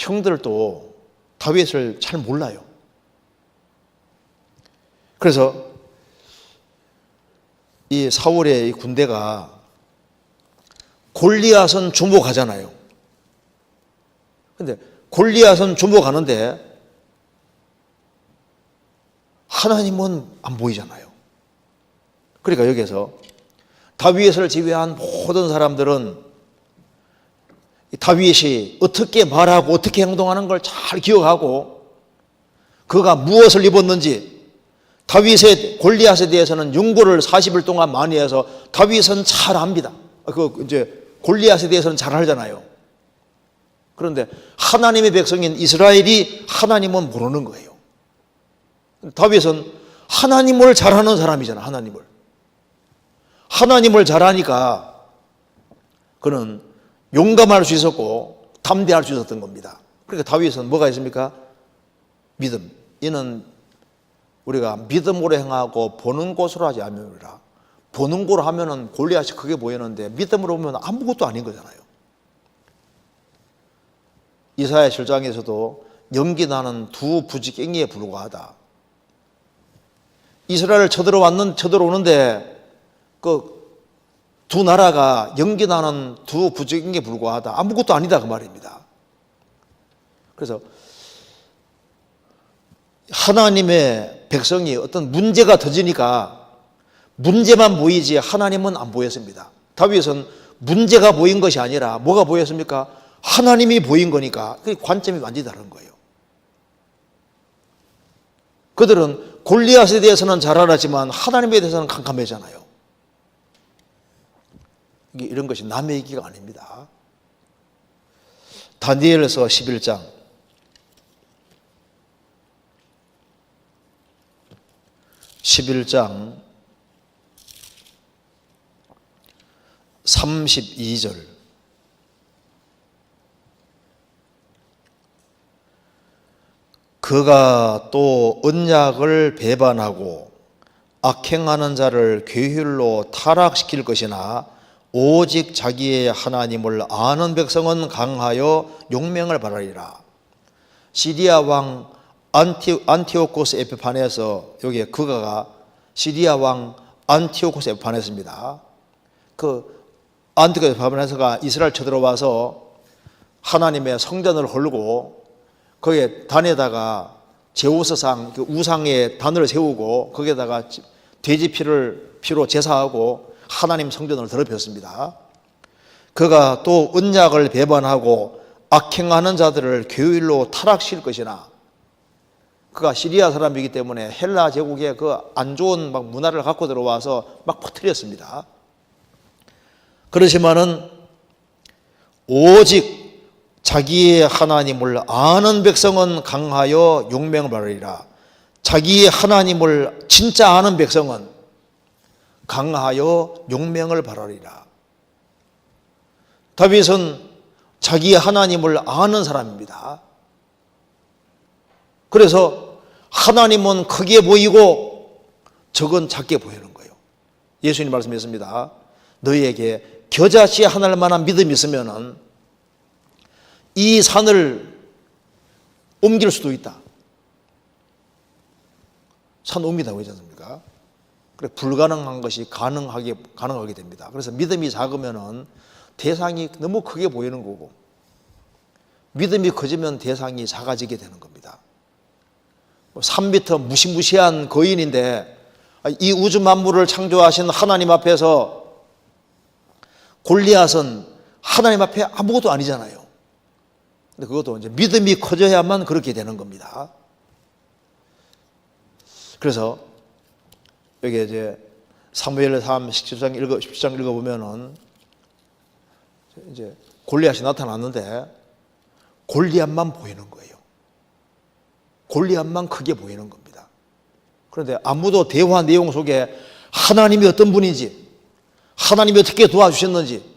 형들도 다윗을 잘 몰라요. 그래서 이 사울의 이 군대가 골리앗은 주목하잖아요. 그런데 골리앗은 주목하는데 하나님은 안 보이잖아요. 그러니까 여기에서 다윗을 지휘한 모든 사람들은 다윗이 어떻게 말하고 어떻게 행동하는 걸 잘 기억하고 그가 무엇을 입었는지 다윗의 골리앗에 대해서는 연구를 40일 동안 많이 해서 다윗은 잘 압니다. 이제 골리앗에 대해서는 잘 알잖아요. 그런데 하나님의 백성인 이스라엘이 하나님은 모르는 거예요. 다윗은 하나님을 잘하는 사람이잖아. 하나님을 잘하니까 그는 용감할 수 있었고 담대할 수 있었던 겁니다. 그러니까 다윗은 뭐가 있습니까? 믿음. 이는 우리가 믿음으로 행하고 보는 것으로 하지 않으리라. 보는 거로 하면은 골리앗이 크게 보이는데 믿음으로 보면 아무것도 아닌 거잖아요. 이사야 7장에서도 연기 나는 두 부지깽이에 불과하다. 이스라엘을 쳐들어오는데 그 두 나라가 연기 나는 두 부지깽이에 불과하다. 아무것도 아니다 그 말입니다. 그래서 하나님의 백성이 어떤 문제가 터지니까 문제만 보이지 하나님은 안 보였습니다. 다윗은 문제가 보인 것이 아니라 뭐가 보였습니까? 하나님이 보인 거니까 그 관점이 완전히 다른 거예요. 그들은 골리앗에 대해서는 잘 알았지만 하나님에 대해서는 캄캄했잖아요. 이런 것이 남의 얘기가 아닙니다. 다니엘서 11장 32절. 그가 또 언약을 배반하고 악행하는 자를 괴휼로 타락시킬 것이나 오직 자기의 하나님을 아는 백성은 강하여 용맹을 바라리라. 시리아 왕 안티오코스 에피파네서, 여기에 그가가 시리아 왕 안티오코스 에피파네스입니다. 그 안티오코스 에피파네스가 이스라엘 쳐들어와서 하나님의 성전을 헐고 거기에 단에다가 제우스상, 그 우상의 단을 세우고 거기에다가 돼지 피로 제사하고 하나님 성전을 더럽혔습니다. 그가 또 언약을 배반하고 악행하는 자들을 교일로 타락시킬 것이나, 그가 시리아 사람이기 때문에 헬라 제국의 그 안 좋은 막 문화를 갖고 들어와서 막 퍼뜨렸습니다. 그렇지만은 오직 자기의 하나님을 아는 백성은 강하여 용맹을 바라리라. 자기의 하나님을 진짜 아는 백성은 강하여 용맹을 바라리라. 다윗은 자기의 하나님을 아는 사람입니다. 그래서 하나님은 크게 보이고 적은 작게 보이는 거예요. 예수님 말씀했습니다. 너희에게 겨자씨 하나를 만한 믿음이 있으면은 이 산을 옮길 수도 있다. 산 옮긴다고 하지 않습니까? 그래, 불가능한 것이 가능하게 됩니다. 그래서 믿음이 작으면은 대상이 너무 크게 보이는 거고, 믿음이 커지면 대상이 작아지게 되는 겁니다. 3m 무시무시한 거인인데 이 우주 만물을 창조하신 하나님 앞에서 골리앗은 하나님 앞에 아무것도 아니잖아요. 근데 그것도 이제 믿음이 커져야만 그렇게 되는 겁니다. 그래서 여기 이제 사무엘상 17장 읽어보면은 이제 골리앗이 나타났는데 골리앗만 보이는 거예요. 골리앗만 크게 보이는 겁니다. 그런데 아무도 대화 내용 속에 하나님이 어떤 분인지, 하나님이 어떻게 도와주셨는지,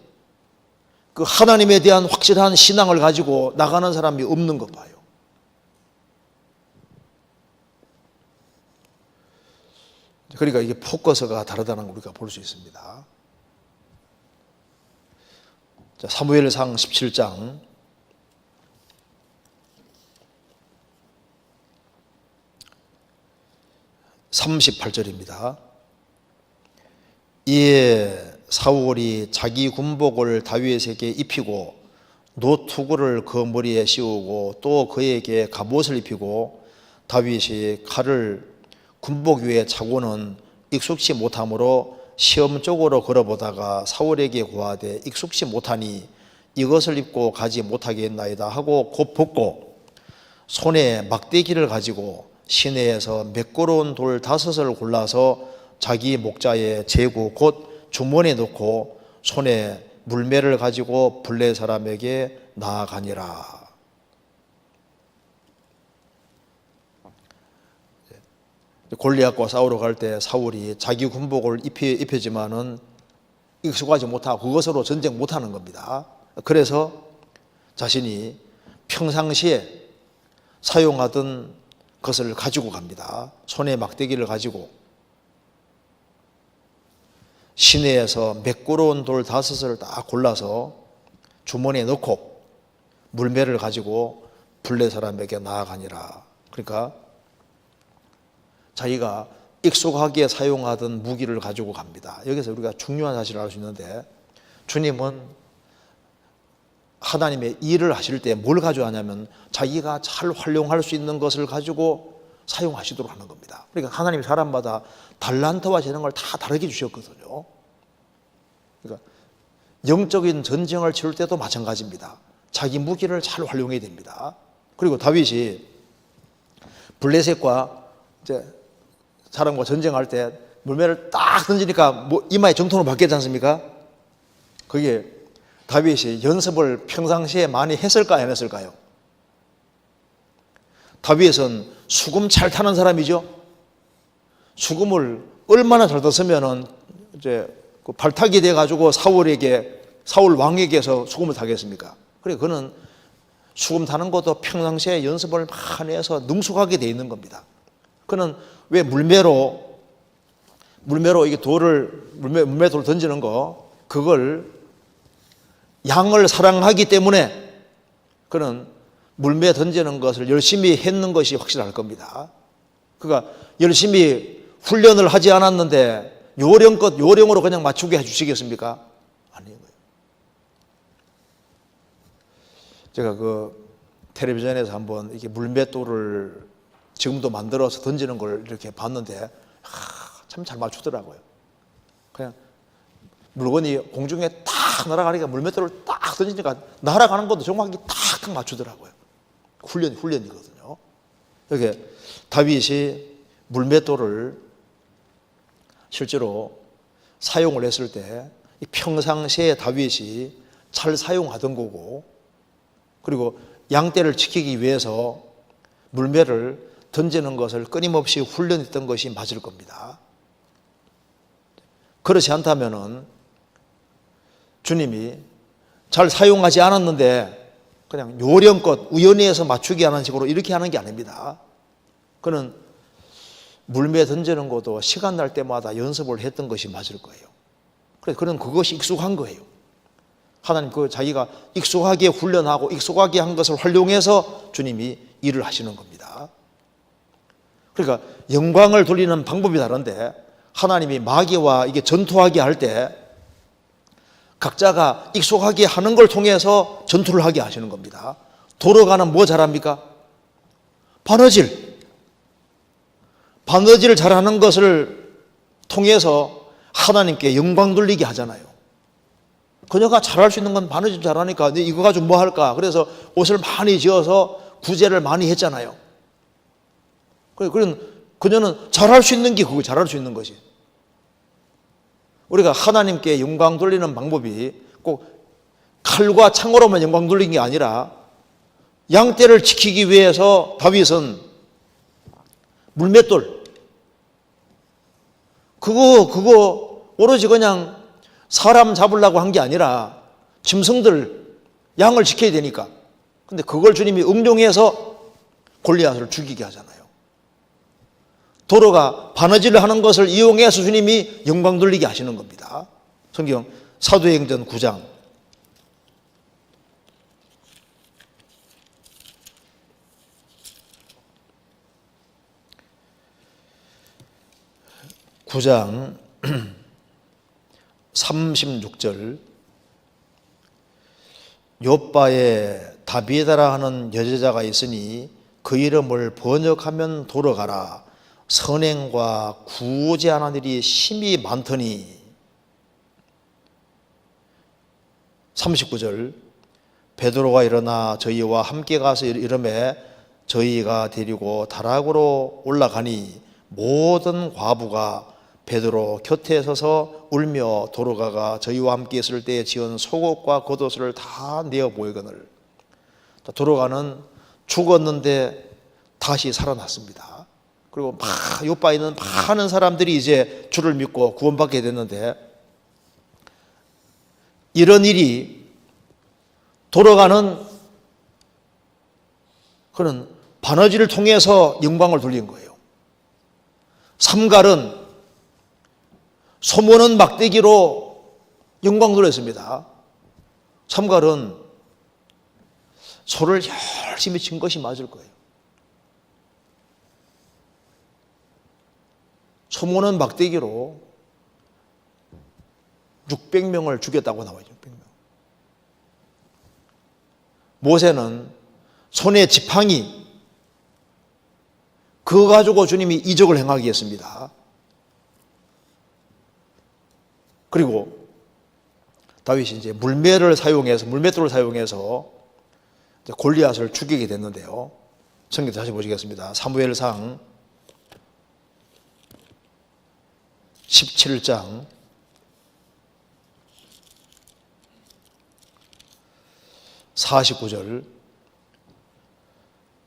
그 하나님에 대한 확실한 신앙을 가지고 나가는 사람이 없는 것 봐요. 그러니까 이게 포커스가 다르다는 걸 우리가 볼 수 있습니다. 자, 사무엘상 17장 38절입니다. 이에 사울이 자기 군복을 다윗에게 입히고 노투구를 그 머리에 씌우고 또 그에게 갑옷을 입히고, 다윗이 칼을 군복 위에 차고는 익숙치 못하므로 시험적으로 걸어보다가 사울에게 고하되 익숙치 못하니 이것을 입고 가지 못하겠나이다 하고 곧 벗고 손에 막대기를 가지고 시내에서 매끄러운 돌 5을 골라서 자기 목자의 제구 곧 주머니에 넣고 손에 물매를 가지고 블레 사람에게 나아가니라. 골리앗과 싸우러 갈 때 사울이 자기 군복을 입히지만은 익숙하지 못하고 그것으로 전쟁 못하는 겁니다. 그래서 자신이 평상시에 사용하던 것을 가지고 갑니다. 손에 막대기를 가지고 시내에서 매끄러운 돌 5을 딱 골라서 주머니에 넣고 물매를 가지고 블레 사람에게 나아가니라. 그러니까 자기가 익숙하게 사용하던 무기를 가지고 갑니다. 여기서 우리가 중요한 사실을 알 수 있는데, 주님은 하나님의 일을 하실 때 뭘 가져가냐면 자기가 잘 활용할 수 있는 것을 가지고 사용하시도록 하는 겁니다. 그러니까 하나님 사람마다 달란트와 재능을 걸 다 다르게 주셨거든요. 그러니까 영적인 전쟁을 치를 때도 마찬가지입니다. 자기 무기를 잘 활용해야 됩니다. 그리고 다윗이 블레셋과 이제 사람과 전쟁할 때 물매를 딱 던지니까 이마에 정통으로 박겠지 않습니까? 그게 다윗이 연습을 평상시에 많이 했을까요, 안 했을까요? 다윗은 수금 잘 타는 사람이죠. 수금을 얼마나 잘 탔으면은 이제 그 발탁이 돼가지고 사울 왕에게서 수금을 타겠습니까? 그래, 그는 수금 타는 것도 평상시에 연습을 많이 해서 능숙하게 돼 있는 겁니다. 그는 왜 물매로 이게 물매돌을 던지는 거, 그걸 양을 사랑하기 때문에 그는 물매에 던지는 것을 열심히 했는 것이 확실할 겁니다. 그러니까 열심히 훈련을 하지 않았는데 요령껏 요령으로 그냥 맞추게 해주시겠습니까? 아닌 거예요. 제가 그 텔레비전에서 한번 이렇게 물맷돌을 지금도 만들어서 던지는 걸 이렇게 봤는데 참 잘 맞추더라고요. 그냥 물건이 공중에 탁 날아가니까 물맷돌을 딱 던지니까 날아가는 것도 정확히 탁탁 맞추더라고요. 훈련이거든요. 이렇게 다윗이 물맷돌을 실제로 사용을 했을 때 평상시에 다윗이 잘 사용하던 거고, 그리고 양떼를 지키기 위해서 물매를 던지는 것을 끊임없이 훈련했던 것이 맞을 겁니다. 그렇지 않다면은 주님이 잘 사용하지 않았는데 그냥 요령껏 우연히 해서 맞추기 하는 식으로 이렇게 하는 게 아닙니다. 그는 물매 던지는 것도 시간 날 때마다 연습을 했던 것이 맞을 거예요. 그래서 그는 그것이 익숙한 거예요. 하나님 그 자기가 익숙하게 훈련하고 익숙하게 한 것을 활용해서 주님이 일을 하시는 겁니다. 그러니까 영광을 돌리는 방법이 다른데 하나님이 마귀와 이게 전투하게 할 때 각자가 익숙하게 하는 걸 통해서 전투를 하게 하시는 겁니다. 도로가는 뭐 잘합니까? 바느질을 잘하는 것을 통해서 하나님께 영광 돌리게 하잖아요. 그녀가 잘할 수 있는 건 바느질 잘하니까 이거 가지고 뭐 할까? 그래서 옷을 많이 지어서 구제를 많이 했잖아요. 그녀는 잘할 수 있는 게 그거 잘할 수 있는 것이. 우리가 하나님께 영광 돌리는 방법이 꼭 칼과 창으로만 영광 돌리는 게 아니라 양떼를 지키기 위해서 다윗은 물맷돌 그거 오로지 그냥 사람 잡으려고 한 게 아니라 짐승들 양을 지켜야 되니까. 근데 그걸 주님이 응용해서 골리앗을 죽이게 하잖아요. 도로가 바느질을 하는 것을 이용해서 주님이 영광 돌리게 하시는 겁니다. 성경 사도행전 9장 36절 욥바에 다비다라 하는 여제자가 있으니 그 이름을 번역하면 돌아가라. 선행과 구제하는 일이 심히 많더니. 39절 베드로가 일어나 저희와 함께 가서 이르매 저희가 데리고 다락으로 올라가니 모든 과부가 베드로 곁에 서서 울며 도로가가 저희와 함께 있을 때 지은 속옷과 겉옷을 다 내어 보이거늘. 도로가는 죽었는데 다시 살아났습니다. 그리고 욥바에 있는 많은 사람들이 이제 주를 믿고 구원받게 됐는데, 이런 일이 도로가는 그는 바느질을 통해서 영광을 돌린 거예요. 삼갈은 소모는 막대기로 영광 돌렸습니다. 삼갈은 소를 열심히 친 것이 맞을 거예요. 소모는 막대기로 600명을 죽였다고 나와요. 600명. 모세는 손에 지팡이, 그거 가지고 주님이 이적을 행하게 했습니다. 그리고 다윗이 이제 물맷돌을 사용해서 골리앗을 죽이게 됐는데요. 성경 다시 보시겠습니다. 사무엘상 17장 49절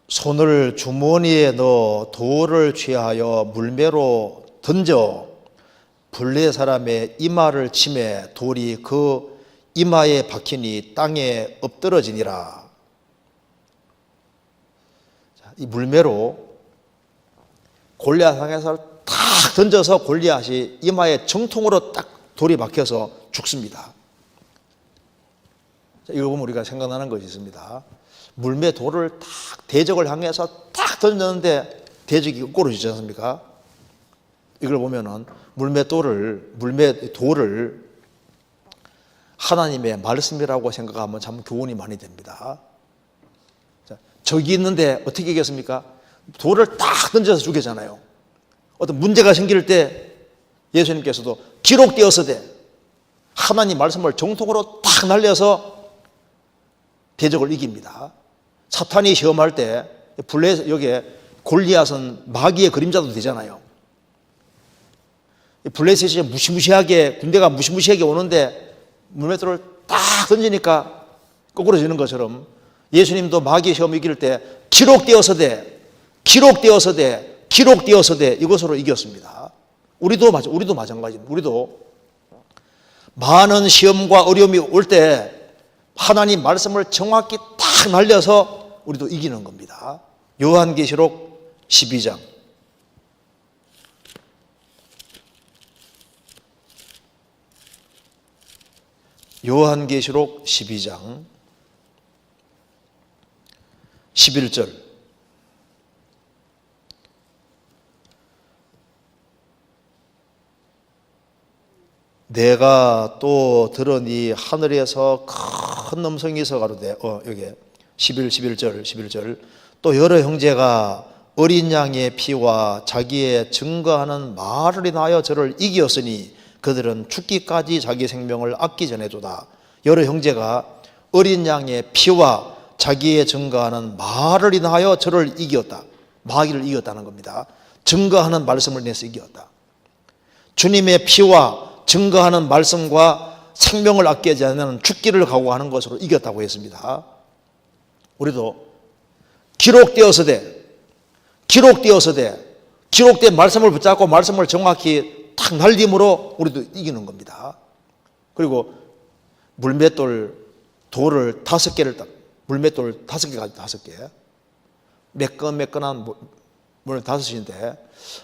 손을 주머니에 넣어 돌을 취하여 물매로 던져 블레 사람의 이마를 치매 돌이 그 이마에 박히니 땅에 엎드러지니라. 이 물매로 골리앗 향해서 탁 던져서 골리앗이 이마에 정통으로 딱 돌이 박혀서 죽습니다. 이거 보면 우리가 생각나는 것이 있습니다. 물매 돌을 탁 대적을 향해서 탁 던졌는데 대적이 거꾸로 지지 않습니까? 이걸 보면은 물매 돌을 하나님의 말씀이라고 생각하면 참 교훈이 많이 됩니다. 자, 적이 있는데 어떻게 이겼습니까? 돌을 딱 던져서 죽이잖아요. 어떤 문제가 생길 때 예수님께서도 기록되었으되 하나님 말씀을 정통으로 딱 날려서 대적을 이깁니다. 사탄이 시험할 때 여기에 골리앗은 마귀의 그림자도 되잖아요. 블레셋이 무시무시하게 군대가 무시무시하게 오는데 물맷돌을 딱 던지니까 거꾸로 지는 것처럼 예수님도 마귀의 시험 이길 때 기록되었으되 이것으로 이겼습니다. 우리도 마찬가지입니다. 우리도 많은 시험과 어려움이 올 때 하나님 말씀을 정확히 딱 날려서 우리도 이기는 겁니다. 요한계시록 12장 요한계시록 12장 11절 내가 또 들으니 하늘에서 큰 음성이 있어 가로되 여기 11절 또 여러 형제가 어린 양의 피와 자기의 증거하는 말을 인하여 저를 이기었으니 그들은 죽기까지 자기 생명을 아끼지 않도다. 여러 형제가 어린 양의 피와 자기의 증거하는 말을 인하여 저를 이겼다. 마귀를 이겼다는 겁니다. 증거하는 말씀을 내서 이겼다. 주님의 피와 증거하는 말씀과 생명을 아끼지 않는 죽기를 각오하는 것으로 이겼다고 했습니다. 우리도 기록되었으되 기록된 말씀을 붙잡고 말씀을 정확히 탁 날림으로 우리도 이기는 겁니다. 그리고 물맷돌을 5개를 물맷돌 5개 가지고 5개 매끈매끈한 물론 5인데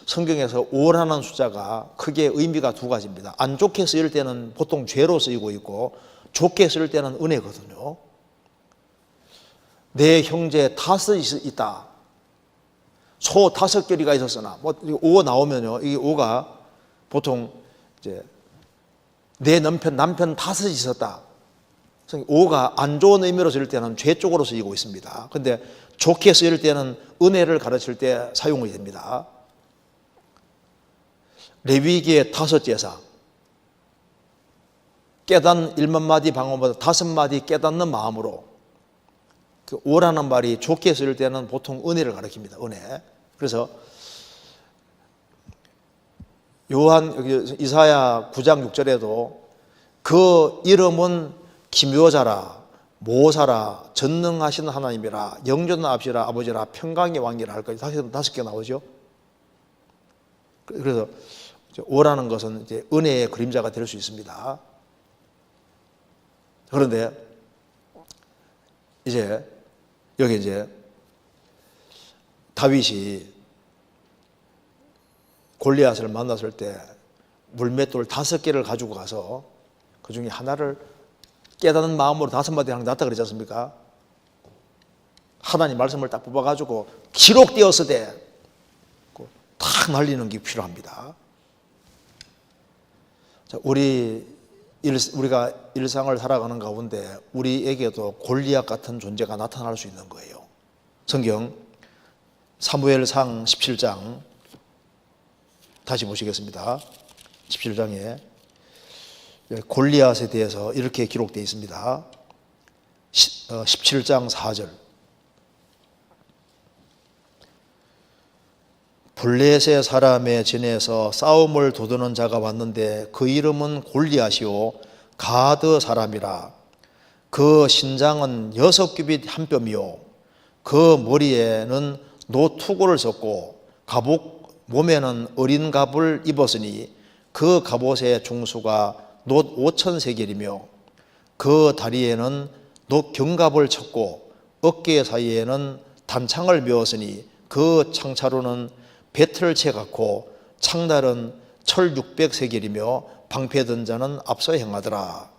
성경에서 5라는 숫자가 크게 의미가 2가지입니다. 안 좋게 쓰일 때는 보통 죄로 쓰이고 있고 좋게 쓰일 때는 은혜거든요. 내 형제 5이 있다. 소 5결이가 있었으나 5 나오면요. 이 5가 보통 이제 내 남편 5이 있었다. 5가 안 좋은 의미로 쓰일 때는 죄 쪽으로 쓰이고 있습니다. 그런데 좋게 쓰일 때는 은혜를 가르칠 때 사용이 됩니다. 레위기의 5제사 깨닫는 1만마디 방언보다 5마디 깨닫는 마음으로 그 5라는 말이 좋게 쓰일 때는 보통 은혜를 가리킵니다. 은혜. 그래서 이사야 9장 6절에도 그 이름은 기묘자라 모사라 전능하신 하나님이라 영존하시라 아버지라 평강의 왕이라 할 거예요. 5개 나오죠. 그래서 5라는 것은 이제 은혜의 그림자가 될 수 있습니다. 그런데 여기 다윗이 골리앗을 만났을 때 물맷돌 5개를 가지고 가서 그 중에 하나를 깨닫는 마음으로 5마디 하는 게 낫다 그러지 않습니까? 하나님 말씀을 딱 뽑아가지고 기록되었으되 탁 날리는 게 필요합니다. 자, 우리가 일상을 살아가는 가운데 우리에게도 골리앗 같은 존재가 나타날 수 있는 거예요. 성경 사무엘상 17장 다시 보시겠습니다. 17장에 골리앗에 대해서 이렇게 기록되어 있습니다. 17장 4절 블레셋 사람의 진에서 싸움을 도두는 자가 왔는데 그 이름은 골리앗이요 가드 사람이라. 그 신장은 6규빗 한 뼘이요 그 머리에는 노투구를 썼고 몸에는 어린 갑을 입었으니 그 갑옷의 중수가 놋 5,000세겔이며 그 다리에는 놋 경갑을 쳤고 어깨 사이에는 단창을 메었으니 그 창차로는 배틀을 채 갖고 창날은 철 600세겔이며 방패든 자는 앞서 행하더라.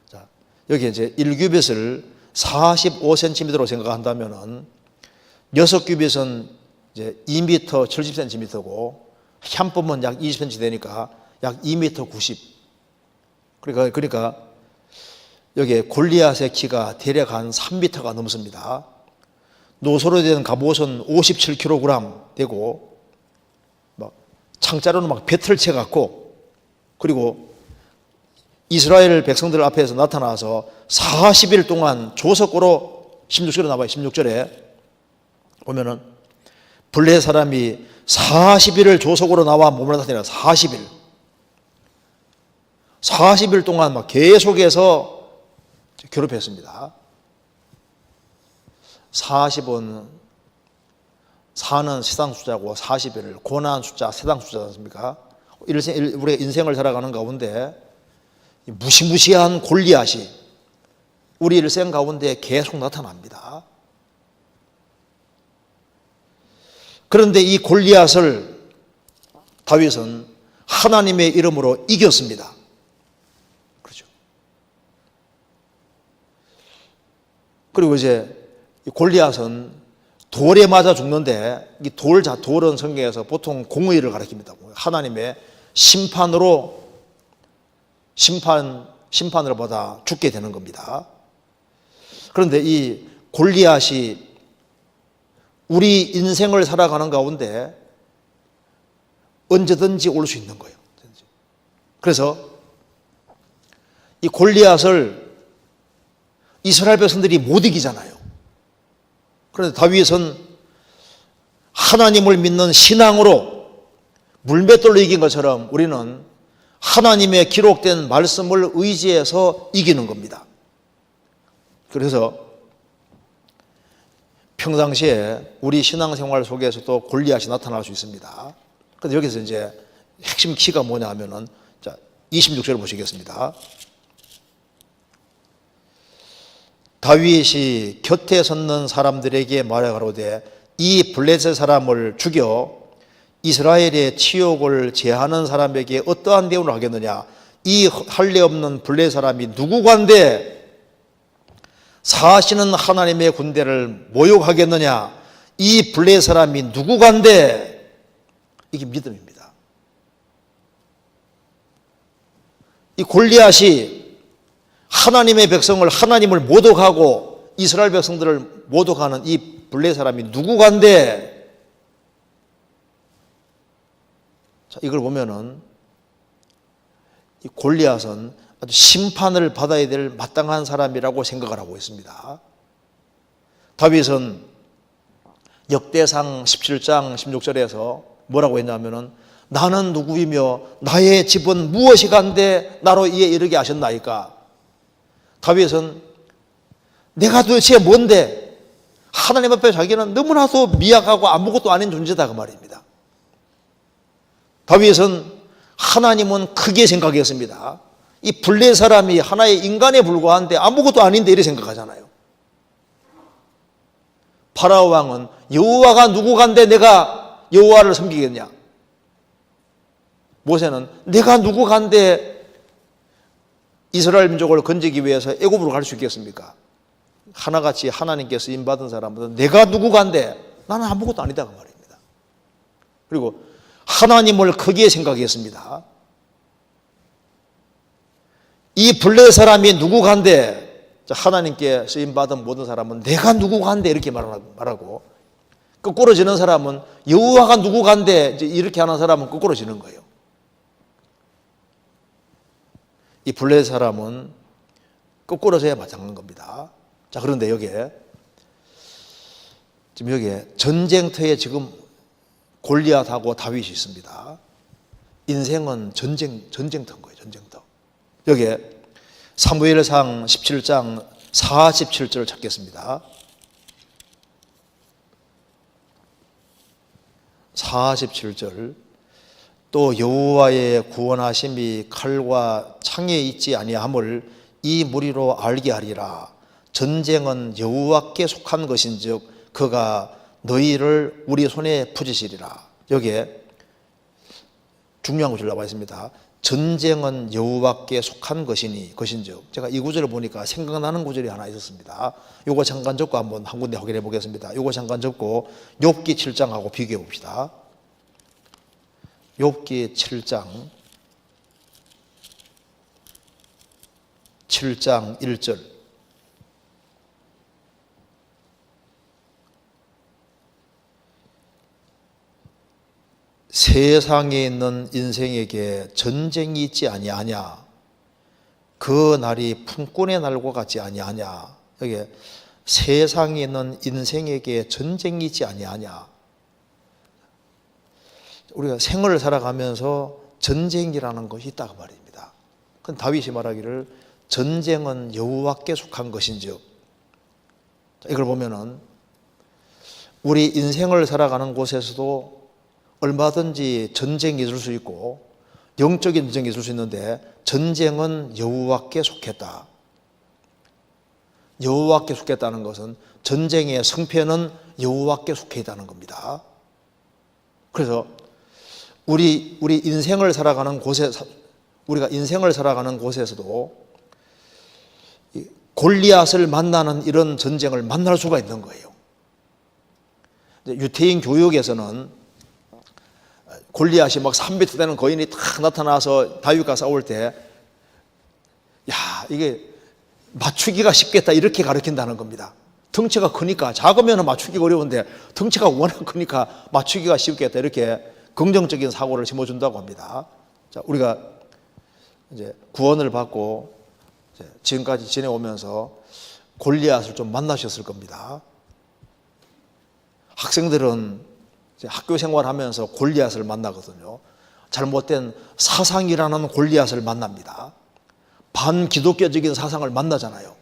자, 여기 이제 1규빗을 45cm로 생각한다면은 6규빗은 이제 2m 70cm고 한 뼘은 약 20cm 되니까 약 2m 90. 그러니까 여기에 골리앗의 키가 대략 한 3m가 넘습니다. 노소로 된 갑옷은 57kg 되고 막 창자로는 막 배틀 쳐 갖고, 그리고 이스라엘 백성들 앞에서 나타나서 40일 동안 조석으로 16절에 나와요. 16절에 보면은 블레 사람이 40일을 조석으로 나와 몸을 나타내라. 40일 동안 막 계속해서 괴롭혔습니다. 40은 4는 세상 숫자고 40일 고난 숫자, 세상 숫자지 않습니까? 우리가 인생을 살아가는 가운데 무시무시한 골리앗이 우리 일생 가운데 계속 나타납니다. 그런데 이 골리앗을 다윗은 하나님의 이름으로 이겼습니다. 그렇죠. 그리고 이제 골리앗은 돌에 맞아 죽는데, 이 돌은 성경에서 보통 공의를 가리킵니다. 하나님의 심판을 받아 죽게 되는 겁니다. 그런데 이 골리앗이 우리 인생을 살아가는 가운데 언제든지 올 수 있는 거예요. 그래서 이 골리앗을 이스라엘 백성들이 못 이기잖아요. 그런데 다윗은 하나님을 믿는 신앙으로 물맷돌로 이긴 것처럼 우리는 하나님의 기록된 말씀을 의지해서 이기는 겁니다. 그래서 평상시에 우리 신앙생활 속에서도 골리앗이 나타날 수 있습니다. 그런데 여기서 이제 핵심 키가 뭐냐 하면은, 자, 26절을 보시겠습니다. 다윗이 곁에 섰는 사람들에게 말해 가로되 이 블레셋 사람을 죽여 이스라엘의 치욕을 제하는 사람에게 어떠한 대우를 하겠느냐? 이 할례 없는 블레셋 사람이 누구간데 사시는 하나님의 군대를 모욕하겠느냐? 이 블레셋 사람이 누구간데? 이게 믿음입니다. 이 골리앗이 하나님의 백성을, 하나님을 모독하고 이스라엘 백성들을 모독하는 이 블레셋 사람이 누구간데? 자, 이걸 보면은 이 골리앗은 아주 심판을 받아야 될 마땅한 사람이라고 생각을 하고 있습니다. 다윗은 역대상 17장 16절에서 뭐라고 했냐면은 나는 누구이며 나의 집은 무엇이간데 나로 이에 이르게 하셨나이까? 다윗은 내가 도대체 뭔데? 하나님 앞에 자기는 너무나도 미약하고 아무것도 아닌 존재다 그 말입니다. 다윗은 하나님은 크게 생각했습니다. 이 블레 사람이 하나의 인간에 불과한데 아무것도 아닌데 이렇게 생각하잖아요. 파라오 왕은 여호와가 누구간데 내가 여호와를 섬기겠냐? 모세는 내가 누구간데 이스라엘 민족을 건지기 위해서 애굽으로 갈 수 있겠습니까? 하나같이 하나님께 쓰임받은 사람은 내가 누구간데 나는 아무것도 아니다 그 말입니다. 그리고 하나님을 크게 생각했습니다. 이 블레 사람이 누구간데 하나님께 쓰임받은 모든 사람은 내가 누구간데 이렇게 말하고, 거꾸로 지는 사람은 여호와가 누구간데 이렇게 하는 사람은 거꾸로 지는 거예요. 이 블레 사람은 거꾸로 져야 마땅한 겁니다. 자, 그런데 지금 여기에 전쟁터에 지금 골리앗하고 다윗이 있습니다. 인생은 전쟁터인 거예요. 전쟁터. 여기에 사무엘상 17장 47절을 찾겠습니다. 47절. 또 여호와의 구원하심이 칼과 창에 있지 아니함을 이 무리로 알게 하리라. 전쟁은 여호와께 속한 것인즉 그가 너희를 우리 손에 부지시리라. 여기에 중요한 것을 나와 있습니다. 전쟁은 여호와께 속한 것인즉, 제가 이 구절을 보니까 생각나는 구절이 하나 있었습니다. 요거 잠깐 적고 한번 한 군데 확인해 보겠습니다. 요거 잠깐 적고 욥기 7장하고 비교해 봅시다. 욥기 7장 1절. 세상에 있는 인생에게 전쟁이 있지 아니하냐? 그 날이 품꾼의 날과 같지 아니하냐? 여기 세상에 있는 인생에게 전쟁이 있지 아니하냐? 우리가 생을 살아가면서 전쟁이라는 것이 있다고 말입니다. 그건 다윗이 말하기를 전쟁은 여호와께 속한 것인즉, 이걸 보면은 우리 인생을 살아가는 곳에서도 얼마든지 전쟁이 있을 수 있고 영적인 전쟁이 있을 수 있는데 전쟁은 여호와께 속했다. 여호와께 속했다는 것은 전쟁의 승패는 여호와께 속해 있다는 겁니다. 그래서 우리 인생을 살아가는 곳에, 우리가 인생을 살아가는 곳에서도 골리앗을 만나는 이런 전쟁을 만날 수가 있는 거예요. 유태인 교육에서는 골리앗이 막 3m 되는 거인이 탁 나타나서 다윗과 싸울 때, 야, 이게 맞추기가 쉽겠다, 이렇게 가르친다는 겁니다. 덩치가 크니까, 작으면 맞추기가 어려운데 덩치가 워낙 크니까 맞추기가 쉽겠다, 이렇게 긍정적인 사고를 심어준다고 합니다. 자, 우리가 이제 구원을 받고 지금까지 지내오면서 골리앗을 좀 만나셨을 겁니다. 학생들은 학교 생활하면서 골리앗을 만나거든요. 잘못된 사상이라는 골리앗을 만납니다. 반기독교적인 사상을 만나잖아요.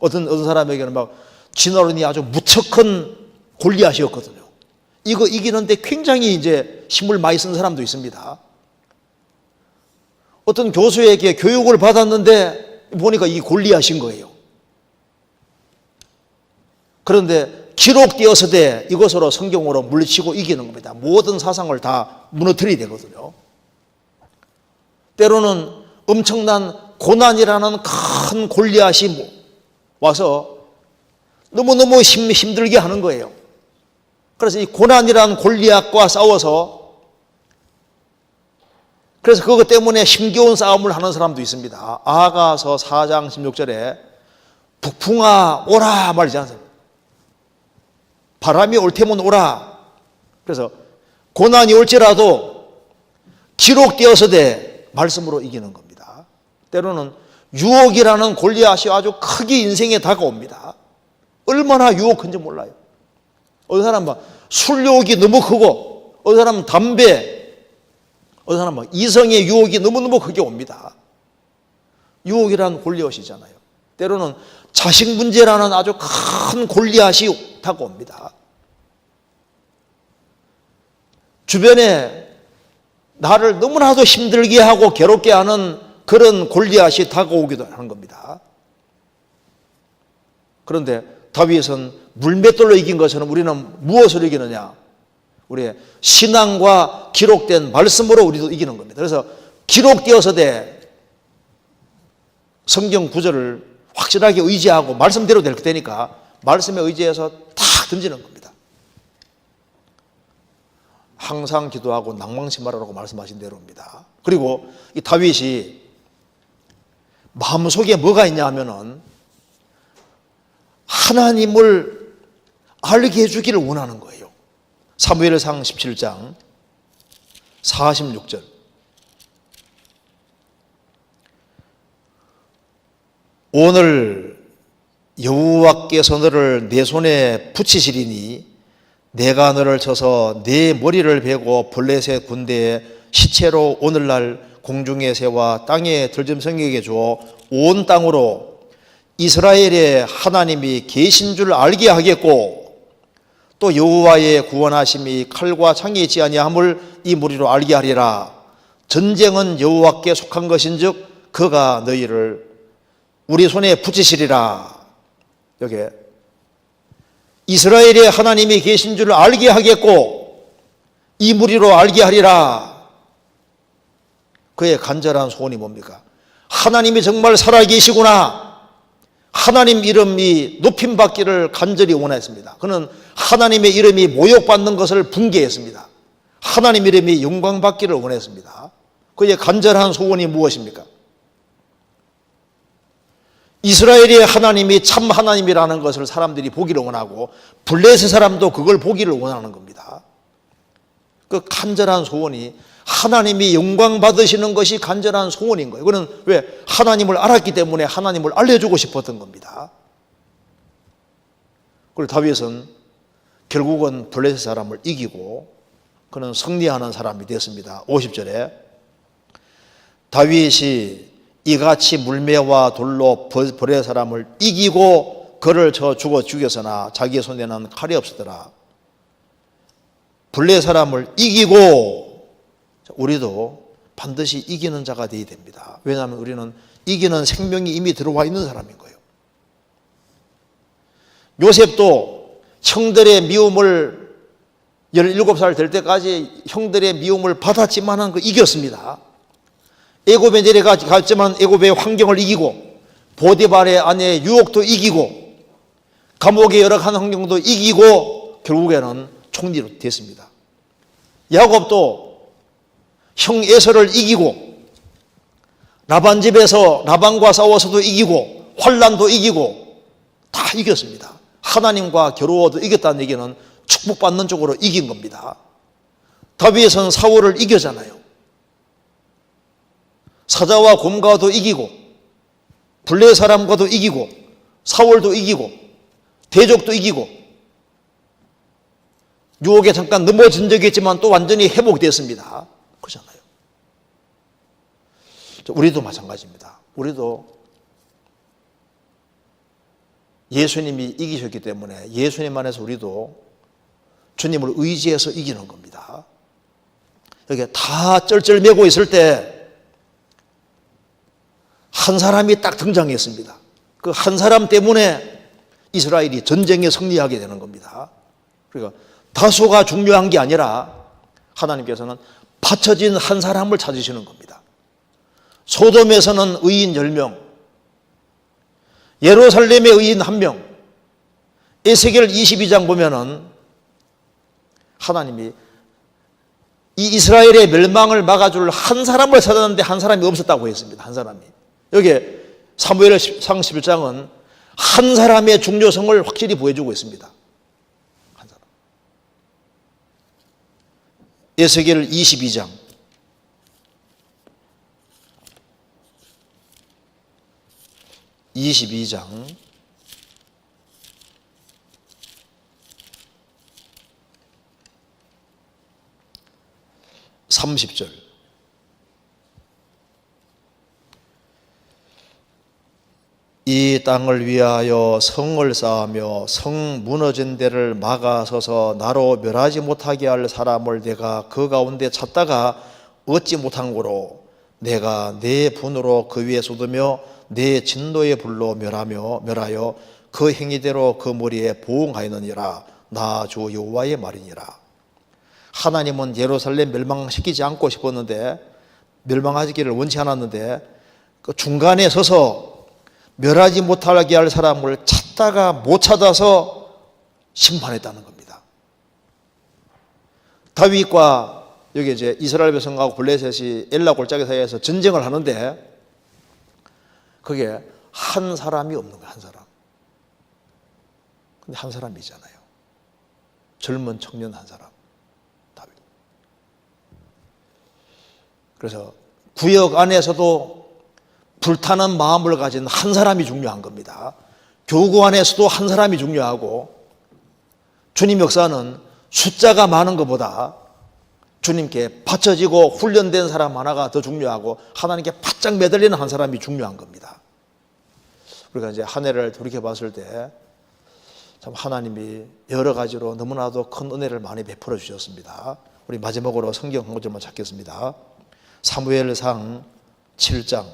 어떤 사람에게는 막 진어른이 아주 무척 큰 골리앗이었거든요. 이거 이기는데 굉장히 이제 힘을 많이 쓴 사람도 있습니다. 어떤 교수에게 교육을 받았는데 보니까 이 골리앗인 거예요. 그런데 기록되었으되 이것으로 성경으로 물리치고 이기는 겁니다. 모든 사상을 다 무너뜨려야 되거든요. 때로는 엄청난 고난이라는 큰 골리앗이 와서 너무너무 힘들게 하는 거예요. 그래서 이 고난이라는 골리앗과 싸워서, 그래서 그것 때문에 힘겨운 싸움을 하는 사람도 있습니다. 아가서 4장 16절에 북풍아 오라 말이지 않습니까? 바람이 올 테면 오라. 그래서 고난이 올지라도 기록되어서되 말씀으로 이기는 겁니다. 때로는 유혹이라는 골리앗이 아주 크게 인생에 다가옵니다. 얼마나 유혹한지 몰라요. 어떤 사람은 술 유혹이 너무 크고, 어떤 사람은 담배, 어떤 사람은 이성의 유혹이 너무너무 크게 옵니다. 유혹이라는 골리앗이잖아요. 때로는 자식 문제라는 아주 큰 골리앗이 다가옵니다. 주변에 나를 너무나도 힘들게 하고 괴롭게 하는 그런 골리앗이 다가오기도 하는 겁니다. 그런데 다윗은 물맷돌로 이긴 것처럼 우리는 무엇으로 이기느냐? 우리의 신앙과 기록된 말씀으로 우리도 이기는 겁니다. 그래서 기록되어서되 성경 구절을 확실하게 의지하고 말씀대로 될 테니까 말씀에 의지해서 탁 던지는 겁니다. 항상 기도하고 낭망치 말하라고 말씀하신 대로입니다. 그리고 이 다윗이 마음속에 뭐가 있냐 하면은 하나님을 알게 해주기를 원하는 거예요. 사무엘상 17장 46절. 오늘 여호와께서 너를 내 손에 붙이시리니 내가 너를 쳐서 내 머리를 베고 블레셋 군대의 시체로 오늘날 공중의 새와 땅의 들짐승에게 주어 온 땅으로 이스라엘의 하나님이 계신 줄 알게 하겠고 또 여호와의 구원하심이 칼과 창에 있지 아니함을 이 무리로 알게 하리라. 전쟁은 여호와께 속한 것인즉 그가 너희를 우리 손에 붙이시리라. 여기 이스라엘의 하나님이 계신 줄 알게 하겠고 이 무리로 알게 하리라. 그의 간절한 소원이 뭡니까? 하나님이 정말 살아계시구나, 하나님 이름이 높임받기를 간절히 원했습니다. 그는 하나님의 이름이 모욕받는 것을 분개했습니다. 하나님 이름이 영광받기를 원했습니다. 그의 간절한 소원이 무엇입니까? 이스라엘의 하나님이 참 하나님이라는 것을 사람들이 보기를 원하고 블레셋 사람도 그걸 보기를 원하는 겁니다. 그 간절한 소원이 하나님이 영광 받으시는 것이 간절한 소원인 거예요. 그는 왜? 하나님을 알았기 때문에 하나님을 알려주고 싶었던 겁니다. 그리고 다윗은 결국은 블레셋 사람을 이기고 그는 승리하는 사람이 됐습니다. 50절에 다윗이 이같이 물매와 돌로 블레셋 사람을 이기고 그를 쳐 죽였으나 자기의 손에는 칼이 없었더라. 블레셋 사람을 이기고 우리도 반드시 이기는 자가 되어야 됩니다. 왜냐하면 우리는 이기는 생명이 이미 들어와 있는 사람인 거예요. 요셉도 형들의 미움을 17살 될 때까지 형들의 미움을 받았지만 그 이겼습니다. 애굽에 내려갔지만 애굽의 환경을 이기고 보디발의 아내의 유혹도 이기고 감옥의 여러 환경도 이기고 결국에는 총리로 됐습니다. 야곱도 형 에서를 이기고 라반 집에서 라반과 싸워서도 이기고 환난도 이기고 다 이겼습니다. 하나님과 겨루어도 이겼다는 얘기는 축복받는 쪽으로 이긴 겁니다. 다윗은 사울을 이겼잖아요. 사자와 곰과도 이기고 블레 사람과도 이기고 사울도 이기고 대적도 이기고 유혹에 잠깐 넘어진 적이 있지만 또 완전히 회복됐습니다. 그렇잖아요. 우리도 마찬가지입니다. 우리도 예수님이 이기셨기 때문에 예수님 안에서 우리도 주님을 의지해서 이기는 겁니다. 여기 다 쩔쩔매고 있을 때 한 사람이 딱 등장했습니다. 그 한 사람 때문에 이스라엘이 전쟁에 승리하게 되는 겁니다. 그러니까 다수가 중요한 게 아니라 하나님께서는 받쳐진 한 사람을 찾으시는 겁니다. 소돔에서는 의인 10명, 예루살렘의 의인 1명, 에스겔 22장 보면은 하나님이 이 이스라엘의 멸망을 막아줄 한 사람을 찾았는데 한 사람이 없었다고 했습니다. 한 사람이. 여기 사무엘상 11장은 한 사람의 중요성을 확실히 보여주고 있습니다. 한 사람. 에스겔 22장 30절 이 땅을 위하여 성을 쌓으며 성 무너진 데를 막아서서 나로 멸하지 못하게 할 사람을 내가 그 가운데 찾다가 얻지 못한 고로 내가 내 분으로 그 위에 쏟으며 내 진노의 불로 멸하여 그 행위대로 그 머리에 보응하였느니라. 나 주 여호와의 말이니라. 하나님은 예루살렘 멸망시키지 않고 싶었는데 멸망하기를 원치 않았는데 그 중간에 서서 멸하지 못하게 할 사람을 찾다가 못 찾아서 심판했다는 겁니다. 다윗과 여기 이제 이스라엘 백성하고 블레셋이 엘라 골짜기 사이에서 전쟁을 하는데 그게 한 사람이 없는 거예요. 한 사람. 근데 한 사람이잖아요. 젊은 청년 한 사람. 다윗. 그래서 구역 안에서도 불타는 마음을 가진 한 사람이 중요한 겁니다. 교구 안에서도 한 사람이 중요하고 주님 역사는 숫자가 많은 것보다 주님께 바쳐지고 훈련된 사람 하나가 더 중요하고 하나님께 바짝 매달리는 한 사람이 중요한 겁니다. 우리가 이제 한 해를 돌이켜 봤을 때 참 하나님이 여러 가지로 너무나도 큰 은혜를 많이 베풀어 주셨습니다. 우리 마지막으로 성경 한 구절만 찾겠습니다. 사무엘상 7장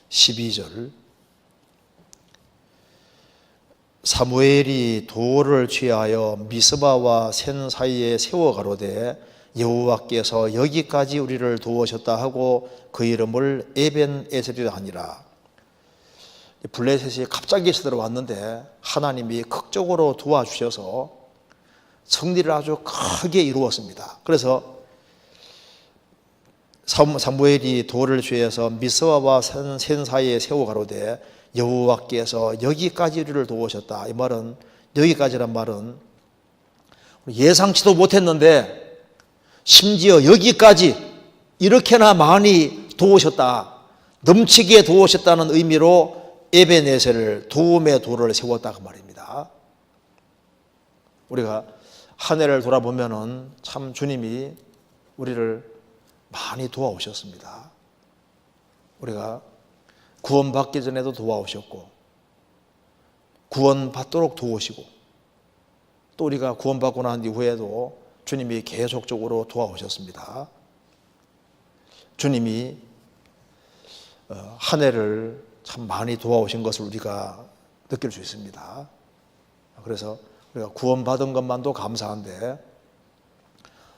12절 사무엘이 돌을 취하여 미스바와 센 사이에 세워 가로되 여호와께서 여기까지 우리를 도우셨다 하고 그 이름을 에벤에셀이라 하니라. 블레셋이 갑자기 쳐들어왔는데 하나님이 극적으로 도와주셔서 승리를 아주 크게 이루었습니다. 그래서 사무엘이 돌을 취해서 미스바와 센 사이에 세워 가로되 여호와께서 여기까지 우리를 도우셨다. 이 말은, 여기까지란 말은 예상치도 못했는데 심지어 여기까지 이렇게나 많이 도우셨다, 넘치게 도우셨다는 의미로 에벤에셀을, 도움의 돌을 세웠다 그 말입니다. 우리가 한 해를 돌아보면은 참 주님이 우리를 많이 도와오셨습니다. 우리가 구원받기 전에도 도와오셨고, 구원받도록 도우시고, 또 우리가 구원받고 난 이후에도 주님이 계속적으로 도와오셨습니다. 주님이 한 해를 참 많이 도와오신 것을 우리가 느낄 수 있습니다. 그래서 우리가 구원받은 것만도 감사한데,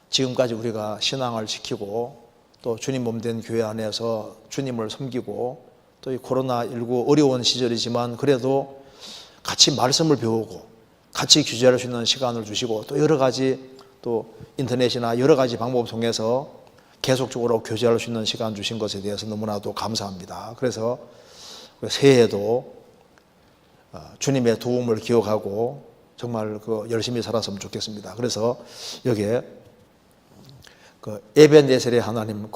지금까지 우리가 신앙을 지키고 또 주님 몸된 교회 안에서 주님을 섬기고, 또 이 코로나19 어려운 시절이지만 그래도 같이 말씀을 배우고 같이 교제할 수 있는 시간을 주시고, 또 여러 가지, 또 인터넷이나 여러 가지 방법을 통해서 계속적으로 교제할 수 있는 시간 주신 것에 대해서 너무나도 감사합니다. 그래서 새해에도 주님의 도움을 기억하고 정말 열심히 살았으면 좋겠습니다. 그래서 여기에 에벤에셀의 하나님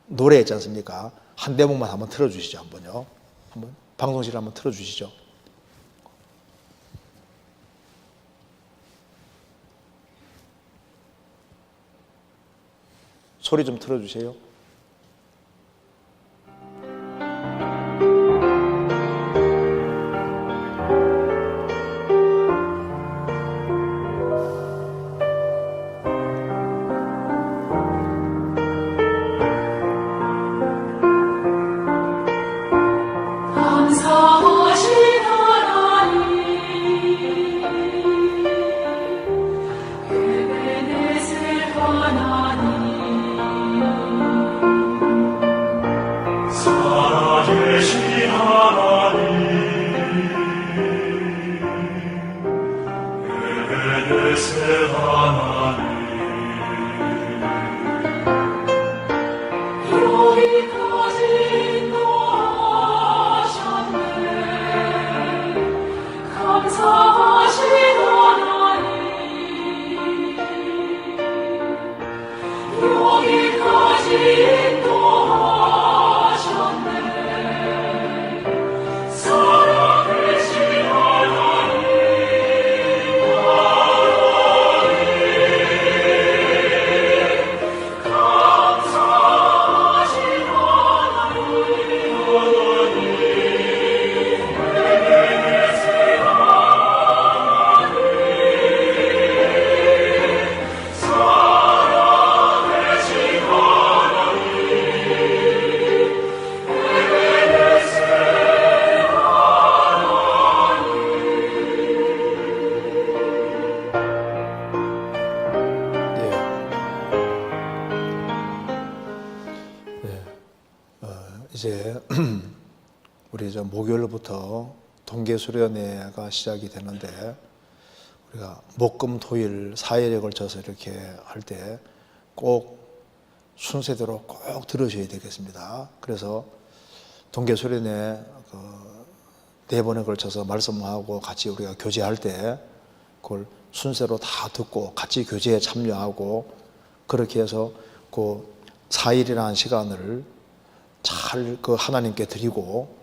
노래 있지 않습니까? 한 대목만 한번 틀어주시죠. 한번요. 한번 방송실 한번 틀어주시죠. 소리 좀 틀어주세요. 이제 우리 목요일부터 동계수련회가 시작이 되는데, 우리가 목금토일 4일에 걸쳐서 이렇게 할 때 꼭 순서대로 꼭 들으셔야 되겠습니다. 그래서 동계수련회 4번에 걸쳐서 말씀하고 같이 우리가 교제할 때 그걸 순서로 다 듣고 같이 교제에 참여하고, 그렇게 해서 4일이라는 시간을 잘 하나님께 드리고,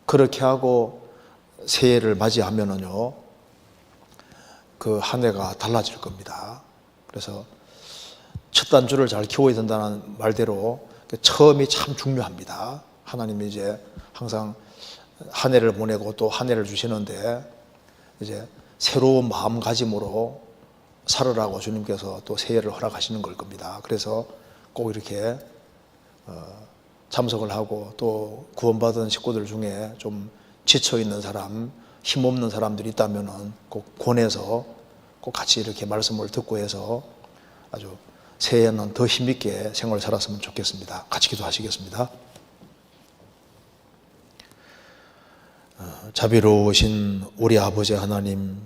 그렇게 하고 새해를 맞이하면은요, 한 해가 달라질 겁니다. 그래서 첫 단추를 잘 키워야 된다는 말대로 처음이 참 중요합니다. 하나님이 이제 항상 한 해를 보내고 또 한 해를 주시는데, 이제 새로운 마음가짐으로 살으라고 주님께서 또 새해를 허락하시는 걸 겁니다. 그래서 꼭 이렇게 참석을 하고, 또 구원받은 식구들 중에 좀 지쳐있는 사람, 힘없는 사람들이 있다면은 꼭 권해서 꼭 같이 이렇게 말씀을 듣고 해서 아주 새해에는 더 힘있게 생활을 살았으면 좋겠습니다. 같이 기도하시겠습니다. 자비로우신 우리 아버지 하나님,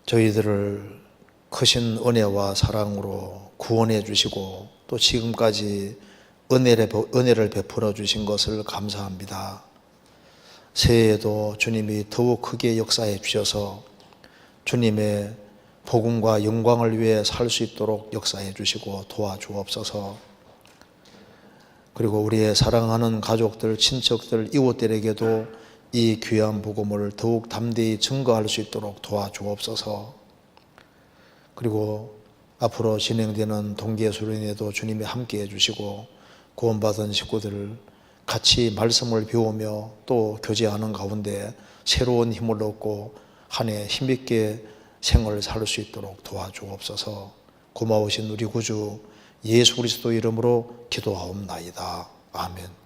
저희들을 크신 은혜와 사랑으로 구원해 주시고 또 지금까지 은혜를 베풀어 주신 것을 감사합니다. 새해에도 주님이 더욱 크게 역사해 주셔서 주님의 복음과 영광을 위해 살 수 있도록 역사해 주시고 도와주옵소서. 그리고 우리의 사랑하는 가족들, 친척들, 이웃들에게도 이 귀한 복음을 더욱 담대히 증거할 수 있도록 도와주옵소서. 그리고 앞으로 진행되는 동계수련회도 주님이 함께해 주시고 구원받은 식구들을 같이 말씀을 배우며 또 교제하는 가운데 새로운 힘을 얻고 한 해 힘있게 생을 살 수 있도록 도와주옵소서. 고마우신 우리 구주 예수 그리스도 이름으로 기도하옵나이다. 아멘.